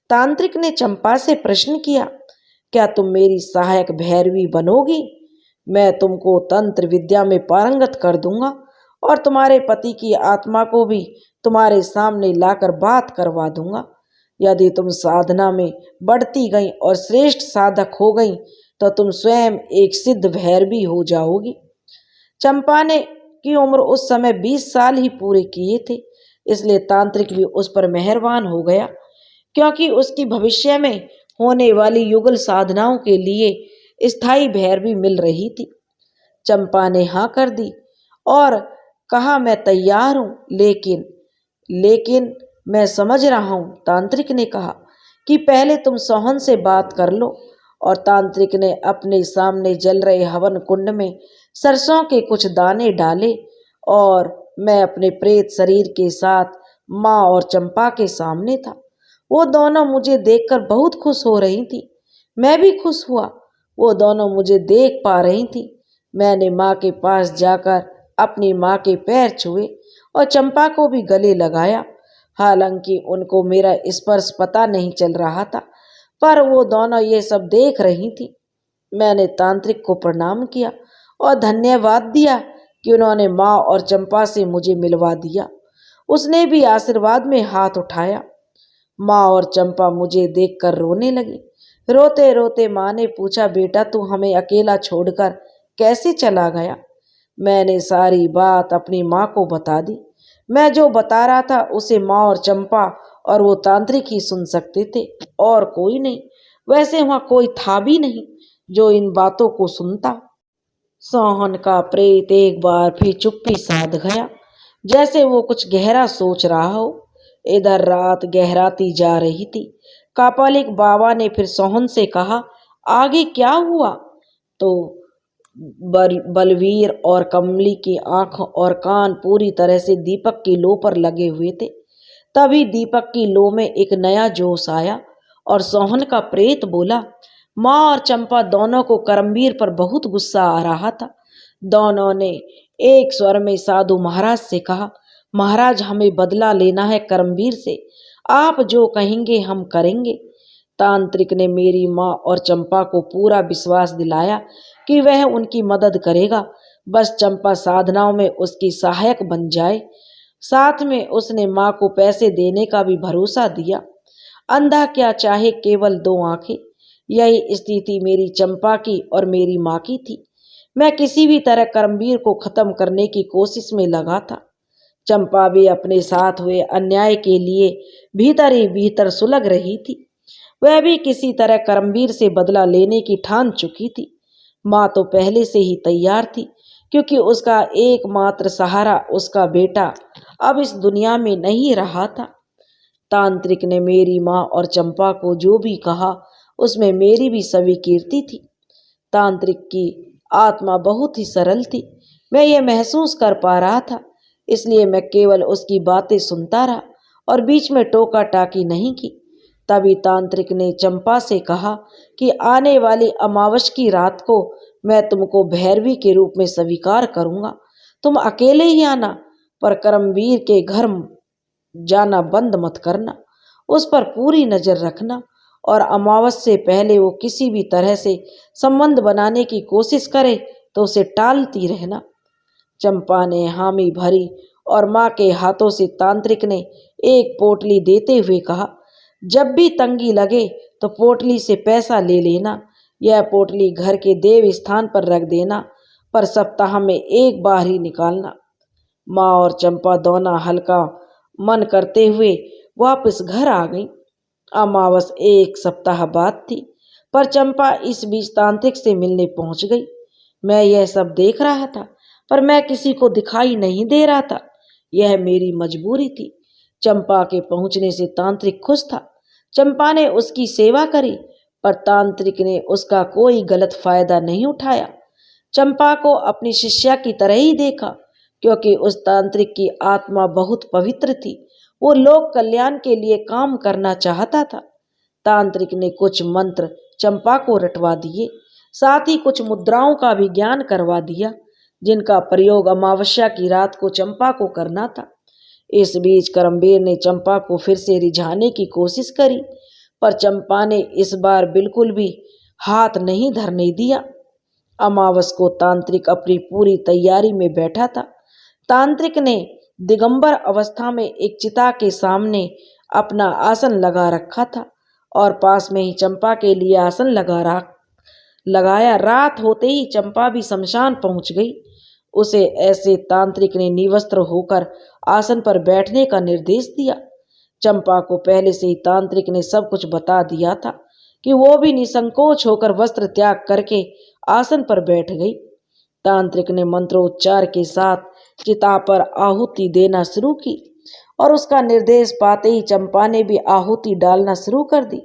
तांत्रिक ने चंपा से प्रश्न किया, क्या तुम मेरी सहायक भैरवी बनोगी? मैं तुमको तंत्र विद्या में पारंगत कर दूंगा और तुम्हारे पति की आत्मा को भी तुम्हारे सामने लाकर बात करवा दूंगा। यदि तुम साधना में बढ़ती गई और श्रेष्ठ साधक हो गई, तो तुम स्वयं एक सिद्ध भैरवी हो जाओगी। चंपा ने की उम्र उस समय 20 साल ही पूरे किए थे, इसलिए तांत्रिक भी उस पर मेहरबान हो गया, क्योंकि उसकी भविष्य में होने वाली युगल साधनाओं के लिए स्थायी भैरवी मिल रही थी। चंपा ने हाँ कर दी और कहा, मैं तैयार हूँ, लेकिन मैं समझ रहा हूँ। तांत्रिक ने कहा कि पहले तुम सोहन से बात कर लो, और तांत्रिक ने अपने सामने जल रहे हवन कुंड में सरसों के कुछ दाने डाले, और मैं अपने प्रेत शरीर के साथ माँ और चंपा के सामने था। वो दोनों मुझे देखकर बहुत खुश हो रही थी। मैं भी खुश हुआ। वो दोनों मुझे देख पा रही थी। मैंने माँ के पास जाकर अपनी माँ के पैर छुए और चंपा को भी गले लगाया। हालांकि उनको मेरा स्पर्श पता नहीं चल रहा था, पर वो दोनों ये सब देख रही थी। मैंने तांत्रिक को प्रणाम किया और धन्यवाद दिया कि उन्होंने माँ और चंपा से मुझे मिलवा दिया। उसने भी आशीर्वाद में हाथ उठाया। माँ और चंपा मुझे देखकर रोने लगी। रोते रोते माँ ने पूछा, बेटा तू हमें अकेला छोड़कर कैसे चला गया? मैंने सारी बात अपनी माँ को बता दी। मैं जो बता रहा था उसे माँ और चंपा और वो तांत्रिक ही सुन सकते थे, और कोई नहीं। वैसे वहां कोई था भी नहीं जो इन बातों को सुनता। सोहन का प्रेत एक बार फिर चुप्पी साध गया, जैसे वो कुछ गहरा सोच रहा हो। इधर रात गहराती जा रही थी। कापालिक बाबा ने फिर सोहन से कहा, आगे क्या हुआ? तो बलवीर और कमली की आंख और कान पूरी तरह से दीपक की लो पर लगे हुए थे। तभी दीपक की लो में एक नया जोश आया और सोहन का प्रेत बोला, माँ और चंपा दोनों को करमवीर पर बहुत गुस्सा आ रहा था। दोनों ने एक स्वर में साधु महाराज से कहा, महाराज हमें बदला लेना है करमवीर से, आप जो कहेंगे हम करेंगे। तांत्रिक ने मेरी माँ और चंपा को पूरा विश्वास दिलाया कि वह उनकी मदद करेगा, बस चंपा साधनाओं में उसकी सहायक बन जाए। साथ में उसने माँ को पैसे देने का भी भरोसा दिया। अंधा क्या चाहे केवल दो आंखें। यही स्थिति मेरी चंपा की और मेरी माँ की थी। मैं किसी भी तरह करमवीर को खत्म करने की कोशिश में लगा था। चंपा भी अपने साथ हुए अन्याय के लिए भीतर ही भीतर सुलग रही थी। वह भी किसी तरह करमवीर से बदला लेने की ठान चुकी थी। माँ तो पहले से ही तैयार थी, क्योंकि उसका एकमात्र सहारा उसका बेटा अब इस दुनिया में नहीं रहा था। तांत्रिक ने मेरी माँ और चंपा को जो भी कहा उसमें मेरी भी स्वीकृति थी। तांत्रिक की आत्मा बहुत ही सरल थी, मैं ये महसूस कर पा रहा था। इसलिए मैं केवल उसकी बातें सुनता रहा और बीच में टोका टाकी नहीं की। तभी तांत्रिक ने चंपा से कहा कि आने वाली अमावस की रात को मैं तुमको भैरवी के रूप में स्वीकार करूंगा। तुम अकेले ही आना, पर करमवीर के घर जाना बंद मत करना। उस पर पूरी नजर रखना और अमावस से पहले वो किसी भी तरह से संबंध बनाने की कोशिश करे तो उसे टालती रहना। चंपा ने हामी भरी और माँ के हाथों से तांत्रिक ने एक पोटली देते हुए कहा, जब भी तंगी लगे तो पोटली से पैसा ले लेना। यह पोटली घर के देव स्थान पर रख देना, पर सप्ताह में एक बार ही निकालना। माँ और चंपा दोनों हल्का मन करते हुए वापस घर आ गई। अमावस एक सप्ताह बाद थी, पर चंपा इस बीच तांत्रिक से मिलने पहुंच गई। मैं यह सब देख रहा था, पर मैं किसी को दिखाई नहीं दे रहा था। यह मेरी मजबूरी थी। चंपा के पहुंचने से तांत्रिक खुश था। चंपा ने उसकी सेवा करी, पर तांत्रिक ने उसका कोई गलत फायदा नहीं उठाया। चंपा को अपनी शिष्या की तरह ही देखा, क्योंकि उस तांत्रिक की आत्मा बहुत पवित्र थी। वो लोक कल्याण के लिए काम करना चाहता था। तांत्रिक ने कुछ मंत्र चंपा को रटवा दिए, साथ ही कुछ मुद्राओं का भी ज्ञान करवा दिया, जिनका प्रयोग अमावस्या की रात को चंपा को करना था। इस बीच करमवीर ने चंपा को फिर से रिझाने की कोशिश करी, पर चंपा ने इस बार बिल्कुल भी हाथ नहीं धरने दिया। अमावस को तांत्रिक अपनी पूरी तैयारी में बैठा था। तांत्रिक ने दिगंबर अवस्था में एक चिता के सामने अपना आसन लगा रखा था और पास में ही चंपा के लिए आसन लगाया। रात होते ही चंपा भी शमशान पहुंच गई। उसे ऐसे तांत्रिक ने निवस्त्र होकर आसन पर बैठने का निर्देश दिया। चंपा को पहले से ही तांत्रिक ने सब कुछ बता दिया था कि वो भी निसंकोच होकर वस्त्र त्याग करके आसन पर बैठ गई। तांत्रिक ने मंत्रोच्चार के साथ चिता पर आहुति देना शुरू की और उसका निर्देश पाते ही चंपा ने भी आहुति डालना शुरू कर दी।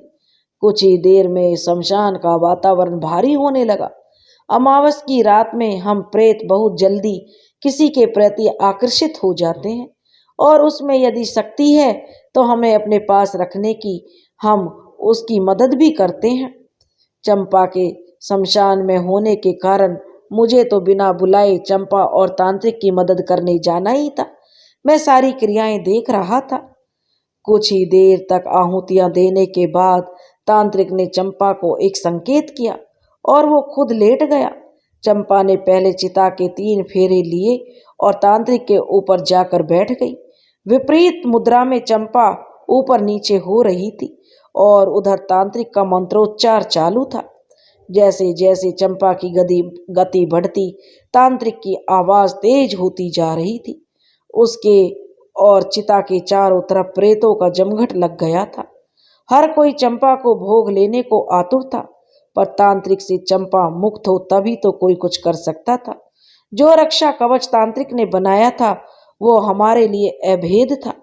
कुछ ही देर में शमशान का वातावरण भारी होने लगा। अमावस की रात में हम प्रेत बहुत जल्दी किसी के प्रति आकर्षित हो जाते हैं, और उसमें यदि शक्ति है तो हमें अपने पास रखने की हम उसकी मदद भी करते हैं। चंपा के शमशान में होने के कारण मुझे तो बिना बुलाए चंपा और तांत्रिक की मदद करने जाना ही था। मैं सारी क्रियाएं देख रहा था। कुछ ही देर तक आहुतियां देने के बाद तांत्रिक ने चंपा को एक संकेत किया और वो खुद लेट गया। चंपा ने पहले चिता के 3 फेरे लिए और तांत्रिक के ऊपर जाकर बैठ गई। विपरीत मुद्रा में चंपा ऊपर नीचे हो रही थी और उधर तांत्रिक का मंत्रोच्चार चालू था। जैसे जैसे चंपा की गति बढ़ती, तांत्रिक की आवाज तेज होती जा रही थी। उसके और चिता के चारों तरफ प्रेतों का जमघट लग गया था। हर कोई चंपा को भोग लेने को आतुर था, पर तांत्रिक से चंपा मुक्त हो तभी तो कोई कुछ कर सकता था। जो रक्षा कवच तांत्रिक ने बनाया था वो हमारे लिए अभेद था।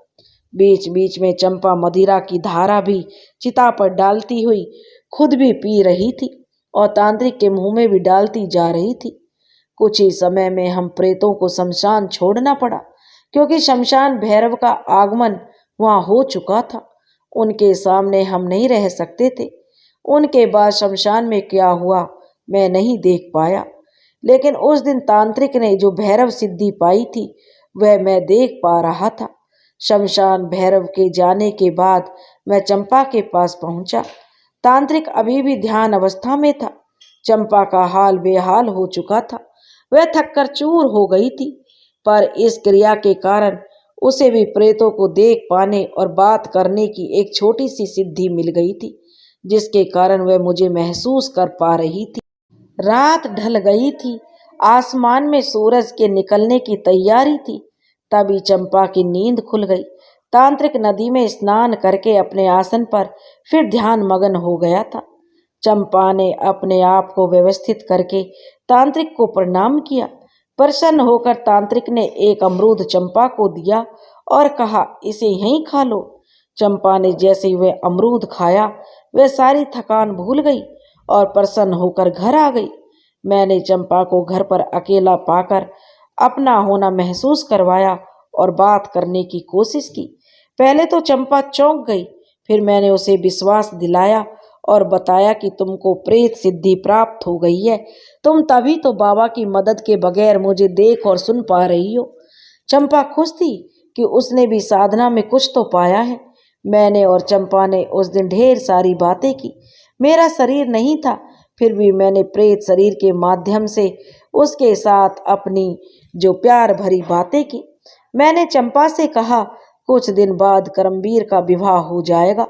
बीच बीच में चंपा मदिरा की धारा भी चिता पर डालती हुई खुद भी पी रही थी और तांत्रिक के मुंह में भी डालती जा रही थी। कुछ ही समय में हम प्रेतों को शमशान छोड़ना पड़ा, क्योंकि शमशान भैरव का आगमन वहां हो चुका था। उनके सामने हम नहीं रह सकते थे। उनके बाद शमशान में क्या हुआ मैं नहीं देख पाया, लेकिन उस दिन तांत्रिक ने जो भैरव सिद्धि पाई थी वह मैं देख पा रहा था। शमशान भैरव के जाने के बाद मैं चंपा के पास पहुंचा। तांत्रिक अभी भी ध्यान अवस्था में था। चंपा का हाल बेहाल हो चुका था। वह थककर चूर हो गई थी, पर इस क्रिया के कारण उसे भी प्रेतों को देख पाने और बात करने की एक छोटी सी सिद्धि मिल गई थी, जिसके कारण वह मुझे महसूस कर पा रही थी। रात ढल गई थी। आसमान में सूरज के निकलने की तैयारी थी। तभी चंपा की नींद खुल गई। तांत्रिक नदी में स्नान करके अपने आसन पर फिर ध्यान मगन हो गया था। चंपा ने अपने आप को व्यवस्थित करके तांत्रिक को प्रणाम किया। प्रसन्न होकर तांत्रिक ने एक अमरूद चंपा को दिया और कहा, इसे यहीं खा लो। चंपा ने जैसे ही वह अमरूद खाया वह सारी थकान भूल गई और प्रसन्न होकर घर आ गई। मैंने चंपा को घर पर अकेला पाकर अपना होना महसूस करवाया और बात करने की कोशिश की। पहले तो चंपा चौंक गई, फिर मैंने उसे विश्वास दिलाया और बताया कि तुमको प्रेत सिद्धि प्राप्त हो गई है। तुम तभी तो बाबा की मदद के बगैर मुझे देख और सुन पा रही हो। चंपा खुश थी कि उसने भी साधना में कुछ तो पाया है। मैंने और चंपा ने उस दिन ढेर सारी बातें की। मेरा शरीर नहीं था, फिर भी मैंने प्रेत शरीर के माध्यम से उसके साथ अपनी जो प्यार भरी बातें की। मैंने चंपा से कहा, कुछ दिन बाद करमवीर का विवाह हो जाएगा।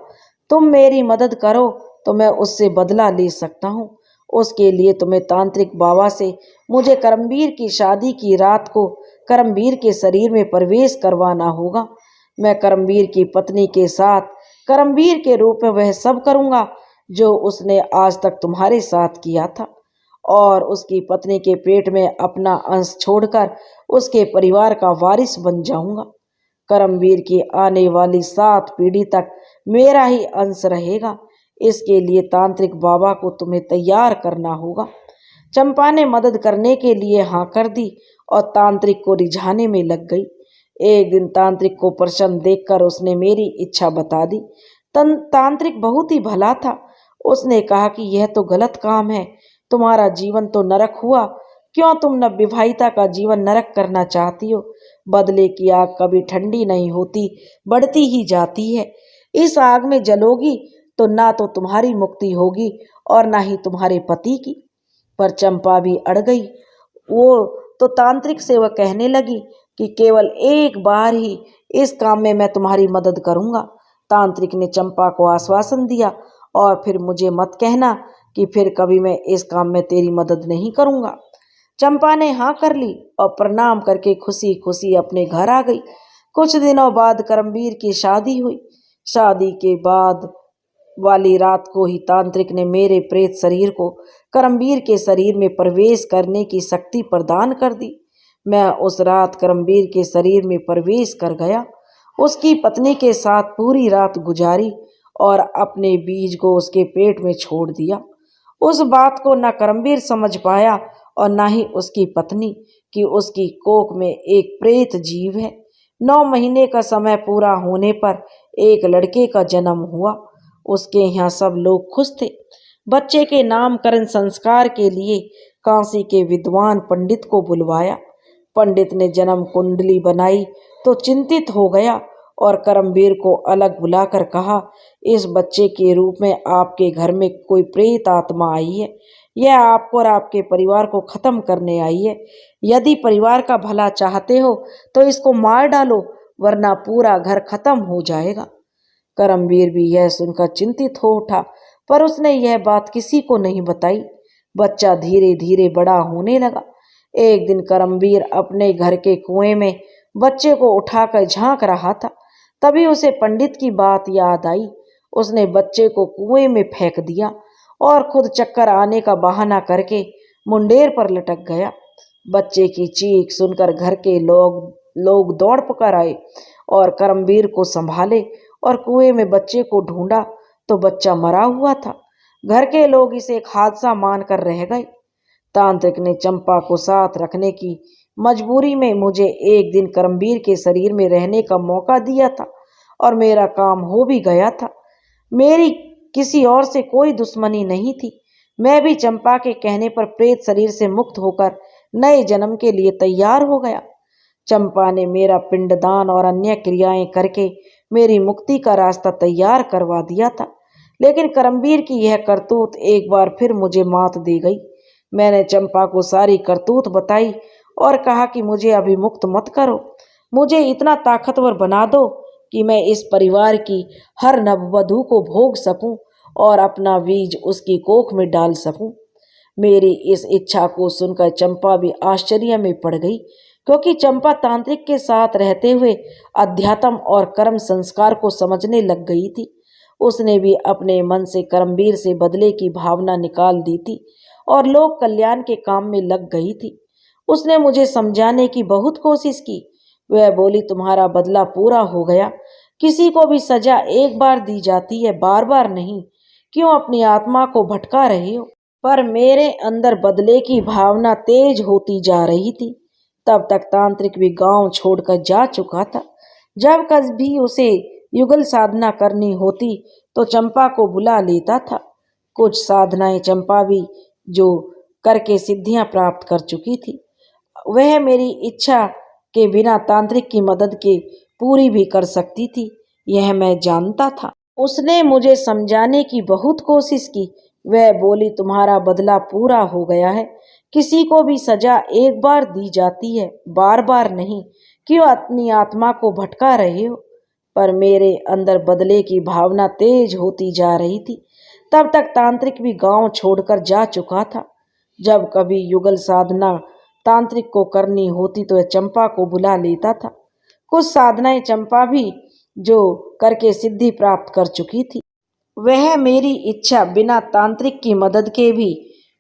तुम मेरी मदद करो तो मैं उससे बदला ले सकता हूँ। उसके लिए तुम्हें तांत्रिक बाबा से मुझे करमवीर की शादी की रात को करमवीर के शरीर में प्रवेश करवाना होगा। मैं करमवीर की पत्नी के साथ करमवीर के रूप में वह सब करूँगा जो उसने आज तक तुम्हारे साथ किया था, और उसकी पत्नी के पेट में अपना अंश छोड़कर उसके परिवार का वारिस बन जाऊंगा। करमवीर की आने वाली 7 पीढ़ी तक मेरा ही अंश रहेगा। इसके लिए तांत्रिक बाबा को तुम्हें तैयार करना होगा। चंपा ने मदद करने के लिए हाँ कर दी और तांत्रिक को रिझाने में लग गई। एक दिन तांत्रिक को प्रसन्न देखकर उसने मेरी इच्छा बता दी। तांत्रिक बहुत ही भला था। उसने कहा कि यह तो गलत काम है, तुम्हारा जीवन तो नरक हुआ। क्यों तुम नवविवाहिता का जीवन नरक करना चाहती हो? बदले की आग कभी ठंडी नहीं होती, बढ़ती ही जाती है। इस आग में जलोगी तो ना तो तुम्हारी मुक्ति होगी और ना ही तुम्हारे पति की। पर चंपा भी अड़ गई। वो तो तांत्रिक से वह कहने लगी कि केवल एक बार ही इस काम में मैं तुम्हारी मदद करूंगा। तांत्रिक ने चंपा को आश्वासन दिया और फिर मुझे मत कहना कि फिर कभी मैं इस काम में तेरी मदद नहीं करूंगा। चंपा ने हाँ कर ली और प्रणाम करके खुशी खुशी अपने घर आ गई। कुछ दिनों बाद करमवीर की शादी हुई। शादी के बाद वाली रात को ही तांत्रिक ने मेरे प्रेत शरीर को करमवीर के शरीर में प्रवेश करने की शक्ति प्रदान कर दी। मैं उस रात करमवीर के शरीर में प्रवेश कर गया, उसकी पत्नी के साथ पूरी रात गुजारी और अपने बीज को उसके पेट में छोड़ दिया। उस बात को न करमवीर समझ पाया और न ही उसकी पत्नी कि उसकी कोख में एक प्रेत जीव है। 9 महीने का समय पूरा होने पर एक लड़के का जन्म हुआ। उसके यहाँ सब लोग खुश थे। बच्चे के नामकरण संस्कार के लिए काशी के विद्वान पंडित को बुलवाया। पंडित ने जन्म कुंडली बनाई तो चिंतित हो गया और करमवीर को अलग बुलाकर कहा, इस बच्चे के रूप में आपके घर में कोई प्रेत आत्मा आई है। यह आपको और आपके परिवार को खत्म करने आई है। यदि परिवार का भला चाहते हो तो इसको मार डालो, वरना पूरा घर खत्म हो जाएगा। करमवीर भी यह सुनकर चिंतित हो उठा, पर उसने यह बात किसी को नहीं बताई। बच्चा धीरे धीरे बड़ा होने लगा। एक दिन करमवीर अपने घर के कुएं में बच्चे को उठाकर झांक रहा था। तभी उसे पंडित की बात याद आई। उसने बच्चे को कुएं में फेंक दिया और खुद चक्कर आने का बहाना करके मुंडेर पर लटक गया। बच्चे की चीख सुनकर घर के लोग दौड़ पकड़ आए और करमवीर को संभाले और कुएं में बच्चे को ढूंढा तो बच्चा मरा हुआ था। घर के लोग इसे एक हादसा मानकर रह गए। तांत्रिक ने चंपा को साथ रखने की मजबूरी में मुझे एक दिन करमवीर के शरीर में रहने का मौका दिया था और मेरा काम हो भी गया था। मेरी किसी और से कोई दुश्मनी नहीं थी। मैं भी चंपा के कहने पर प्रेत शरीर से मुक्त होकर नए जन्म के लिए तैयार हो गया। चंपा ने मेरा पिंडदान और अन्य क्रियाएं करके मेरी मुक्ति का रास्ता तैयार करवा दिया था। लेकिन करमवीर की यह करतूत एक बार फिर मुझे मात दे गई। मैंने चंपा को सारी करतूत बताई और कहा कि मुझे अभी मुक्त मत करो, मुझे इतना ताकतवर बना दो कि मैं इस परिवार की हर नववधू को भोग सकूं और अपना बीज उसकी कोख में डाल सकूं। मेरी इस इच्छा को सुनकर चंपा भी आश्चर्य में पड़ गई, क्योंकि चंपा तांत्रिक के साथ रहते हुए अध्यात्म और कर्म संस्कार को समझने लग गई थी। उसने भी अपने मन से करमवीर से बदले की भावना निकाल दी थी और लोक कल्याण के काम में लग गई थी। उसने मुझे समझाने की बहुत कोशिश की। वह बोली, तुम्हारा बदला पूरा हो गया। किसी को भी सजा एक बार दी जाती है, बार बार नहीं। क्यों अपनी आत्मा को भटका रहे हो? पर मेरे अंदर बदले की भावना तेज होती जा रही थी। तब तक तांत्रिक भी गांव छोड़कर जा चुका था। जब कभी उसे युगल साधना करनी होती तो चंपा को बुला लेता था। कुछ साधनाएं चंपा भी जो करके सिद्धियां प्राप्त कर चुकी थी, वह मेरी इच्छा के बिना तांत्रिक की मदद के पूरी भी कर सकती थी, यह मैं जानता था। उसने मुझे समझाने की बहुत कोशिश की। वह बोली, तुम्हारा बदला पूरा हो गया है। किसी को भी सजा एक बार दी जाती है, बार बार नहीं। क्यों अपनी आत्मा को भटका रहे हो? पर मेरे अंदर बदले की भावना तेज होती जा रही थी। तब तक तांत्रिक भी गांव छोड़कर जा चुका था। जब कभी युगल साधना तांत्रिक को करनी होती तो वह चंपा को बुला लेता था। कुछ साधनाएं चंपा भी जो करके सिद्धि प्राप्त कर चुकी थी, वह मेरी इच्छा बिना तांत्रिक की मदद के भी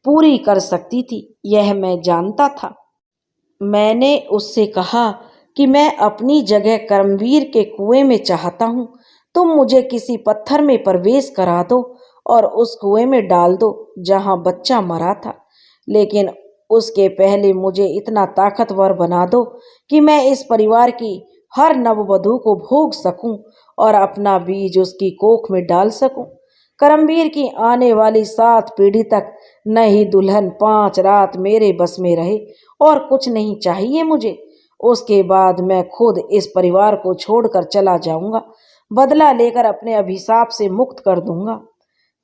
पूरी कर सकती थी, यह मैं जानता था। मैंने उससे कहा कि मैं अपनी जगह करमवीर के कुएं में चाहता हूँ। तुम मुझे किसी पत्थर में प्रवेश करा दो और उस कुएं में डाल दो जहाँ बच्चा मरा था। लेकिन उसके पहले मुझे इतना ताकतवर बना दो कि मैं इस परिवार की हर नववधू को भोग सकूं और अपना बीज उसकी कोख में डाल सकूं। करमवीर की आने वाली 7 पीढ़ी तक न ही दुल्हन 5 रात मेरे बस में रहे और कुछ नहीं चाहिए मुझे। उसके बाद मैं खुद इस परिवार को छोड़कर चला जाऊंगा, बदला लेकर अपने अभिशाप से मुक्त कर दूंगा।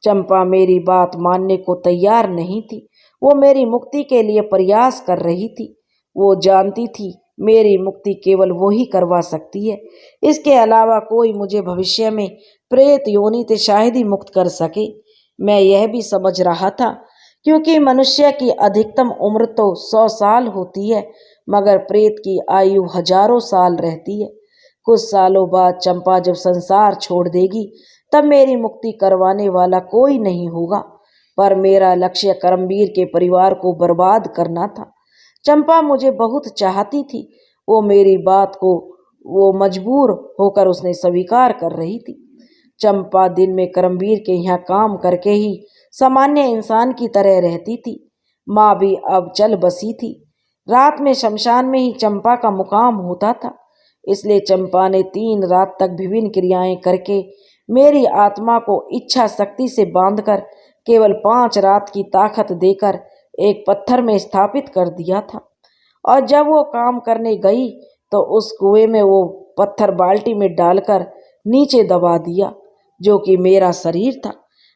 चंपा मेरी बात मानने को तैयार नहीं थी। वो मेरी मुक्ति के लिए प्रयास कर रही थी। वो जानती थी मेरी मुक्ति केवल वो ही करवा सकती है। इसके अलावा कोई मुझे भविष्य में प्रेत योनि से शायद ही मुक्त कर सके। मैं यह भी समझ रहा था, क्योंकि मनुष्य की अधिकतम उम्र तो 100 साल होती है, मगर प्रेत की आयु हजारों साल रहती है। कुछ सालों बाद चंपा जब संसार छोड़ देगी तब मेरी मुक्ति करवाने वाला कोई नहीं होगा। पर मेरा लक्ष्य करमवीर के परिवार को बर्बाद करना था। चंपा मुझे बहुत चाहती थी। वो मेरी बात को मजबूर होकर उसने स्वीकार कर रही थी। चंपा दिन में करमवीर के यहाँ काम करके ही सामान्य इंसान की तरह रहती थी। माँ भी अब चल बसी थी। रात में शमशान में ही चंपा का मुकाम होता था। इसलिए चंपा ने 3 रात तक विभिन्न क्रियाएं करके मेरी आत्मा को इच्छा शक्ति से बांधकर केवल 5 रात की ताकत देकर एक पत्थर में स्थापित कर दिया था। और जब वो काम करने गई तो उस कुएं में वो पत्थर बाल्टी में डालकर नीचे दबा दिया, जो कि मेरा शरीर था।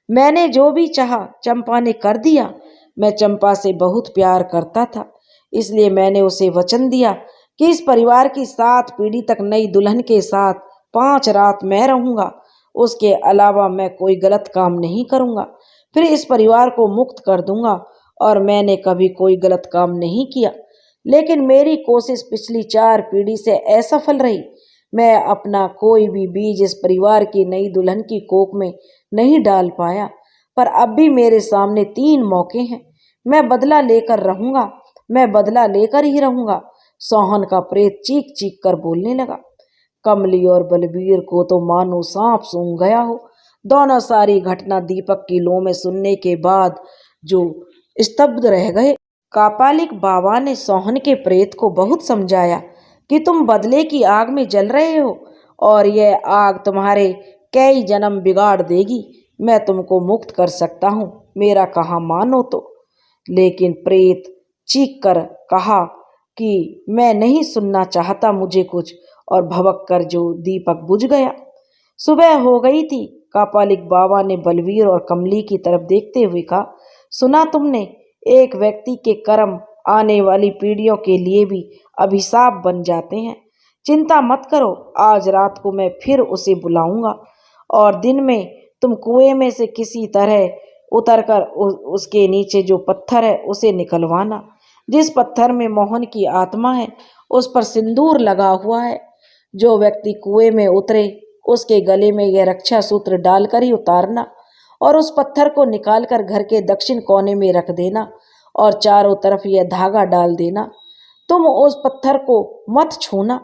मैंने जो भी चाहा चंपा ने कर दिया। मैं चंपा से बहुत प्यार करता था, इसलिए मैंने उसे वचन दिया कि इस परिवार की 7 पीढ़ी तक नई दुल्हन के साथ 5 रात मैं रहूंगा। उसके अलावा मैं कोई गलत काम नहीं करूंगा, फिर इस परिवार को मुक्त कर दूंगा। और मैंने कभी कोई गलत काम नहीं किया, लेकिन मेरी कोशिश पिछली 4 पीढ़ी से असफल रही। मैं अपना कोई भी बीज इस परिवार की नई दुल्हन की कोख में नहीं डाल पाया। पर अब भी मेरे सामने 3 मौके हैं। मैं बदला लेकर रहूंगा, मैं बदला लेकर ही रहूंगा। सोहन का प्रेत चीख चीख कर बोलने लगा। कमली और बलबीर को तो मानो सांप सूंघ गया हो। दोनों सारी घटना दीपक की लौ में सुनने के बाद जो स्तब्ध रह गए। कापालिक बाबा ने सोहन के प्रेत को बहुत समझाया कि तुम बदले की आग में जल रहे हो और यह आग तुम्हारे कई जन्म बिगाड़ देगी। मैं तुमको मुक्त कर सकता हूँ, मेरा कहा मानो तो। लेकिन प्रेत चीख कर कहा कि मैं नहीं सुनना चाहता मुझे कुछ, और भवक कर जो दीपक बुझ गया। सुबह हो गई थी। कापालिक बाबा ने बलवीर और कमली की तरफ देखते हुए कहा, सुना तुमने, एक व्यक्ति के कर्म आने वाली पीढ़ियों के लिए भी अभिशाप बन जाते हैं। चिंता मत करो, आज रात को मैं फिर उसे बुलाऊंगा और दिन में तुम कुएं में से किसी तरह उतरकर उसके नीचे जो पत्थर है उसे निकलवाना। जिस पत्थर में मोहन की आत्मा है उस पर सिंदूर लगा हुआ है। जो व्यक्ति कुएं में उतरे उसके गले में यह रक्षा सूत्र डालकर ही उतारना और उस पत्थर को निकालकर घर के दक्षिण कोने में रख देना और चारों तरफ यह धागा डाल देना। तुम उस पत्थर को मत छूना।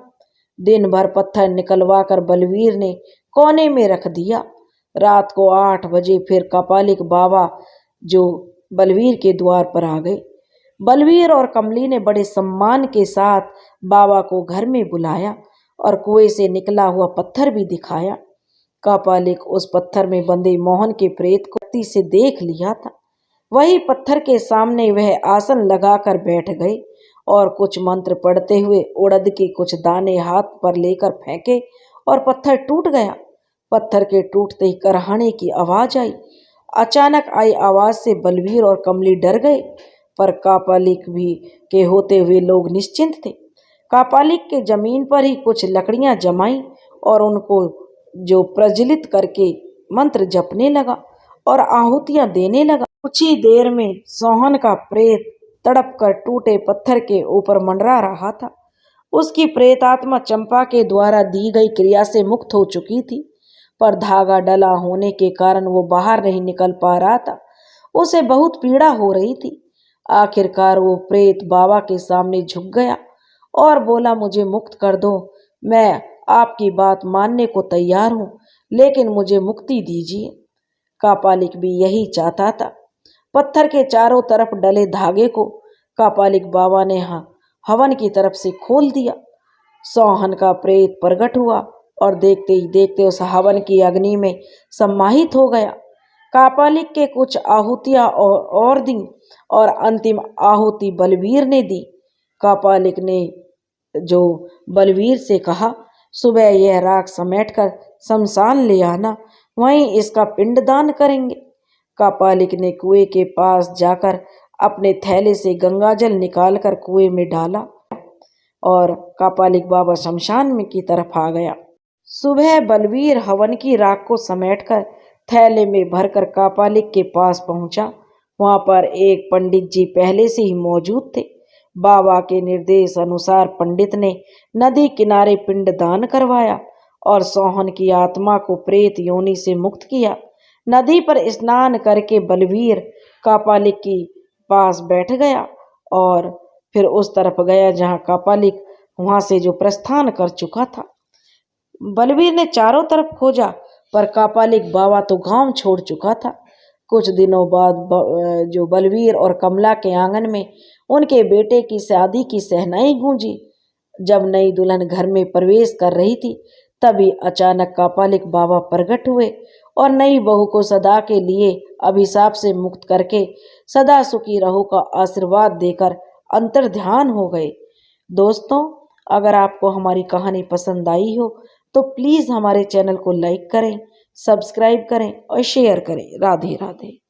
दिन भर पत्थर निकलवाकर बलवीर ने कोने में रख दिया। रात को 8 बजे फिर कपालिक बाबा जो बलवीर के द्वार पर आ गए। बलवीर और कमली ने बड़े सम्मान के साथ बाबा को घर में बुलाया और कुएं से निकला हुआ पत्थर भी दिखाया। कापालिक उस पत्थर में बंधे मोहन के प्रेत को अति से देख लिया था। वही पत्थर के सामने वह आसन लगाकर बैठ गए और कुछ मंत्र पढ़ते हुए उड़द के कुछ दाने हाथ पर लेकर फेंके और पत्थर टूट गया। पत्थर के टूटते ही करहाने की आवाज आई। अचानक आई आवाज से बलवीर और कमली डर गए, पर कापालिक भी के होते हुए लोग निश्चिंत थे। कापालिक के जमीन पर ही कुछ लकड़ियां जमाई और उनको जो प्रज्वलित करके मंत्र जपने लगा और आहुतियां देने लगा। कुछ ही देर में सोहन का प्रेत तड़प कर टूटे पत्थर के ऊपर मंडरा रहा था। उसकी प्रेतात्मा चंपा के द्वारा दी गई क्रिया से मुक्त हो चुकी थी, पर धागा डला होने के कारण वो बाहर नहीं निकल पा रहा था। उसे बहुत पीड़ा हो रही थी। आखिरकार वो प्रेत बाबा के सामने झुक गया और बोला, मुझे मुक्त कर दो, मैं आपकी बात मानने को तैयार हूँ, लेकिन मुझे मुक्ति दीजिए। कापालिक भी यही चाहता था। पत्थर के चारों तरफ डले धागे को कापालिक बाबा ने हवन की तरफ से खोल दिया। सोहन का प्रेत प्रकट हुआ और देखते ही देखते उस हवन की अग्नि में समाहित हो गया। कापालिक के कुछ आहुतियां और दी और अंतिम आहुति बलवीर ने दी। कापालिक ने जो बलवीर से कहा, सुबह यह राख समेटकर शमशान ले आना, वहीं इसका पिंडदान करेंगे। कापालिक ने कुएं के पास जाकर अपने थैले से गंगाजल निकालकर कुएं में डाला और कापालिक बाबा शमशान में की तरफ आ गया। सुबह बलवीर हवन की राख को समेटकर थैले में भरकर कापालिक के पास पहुंचा। वहां पर एक पंडित जी पहले से ही मौजूद थे। बाबा के निर्देश अनुसार पंडित ने नदी किनारे पिंडदान करवाया और सोहन की आत्मा को प्रेत योनि से मुक्त किया। नदी पर स्नान करके बलवीर कापालिक के पास बैठ गया और फिर उस तरफ गया जहां कापालिक वहां से जो प्रस्थान कर चुका था। बलवीर ने चारों तरफ खोजा, पर कापालिक बाबा तो गांव छोड़ चुका था। कुछ दिनों बाद जो बलवीर और कमला के आंगन में उनके बेटे की शादी की शहनाई गूंजी। जब नई दुल्हन घर में प्रवेश कर रही थी, तभी अचानक कापालिक बाबा प्रकट हुए और नई बहू को सदा के लिए अभिशाप से मुक्त करके सदा सुखी रहो का आशीर्वाद देकर अंतर्ध्यान हो गए। दोस्तों, अगर आपको हमारी कहानी पसंद आई हो तो प्लीज़ हमारे चैनल को लाइक करें, सब्सक्राइब करें और शेयर करें। राधे राधे।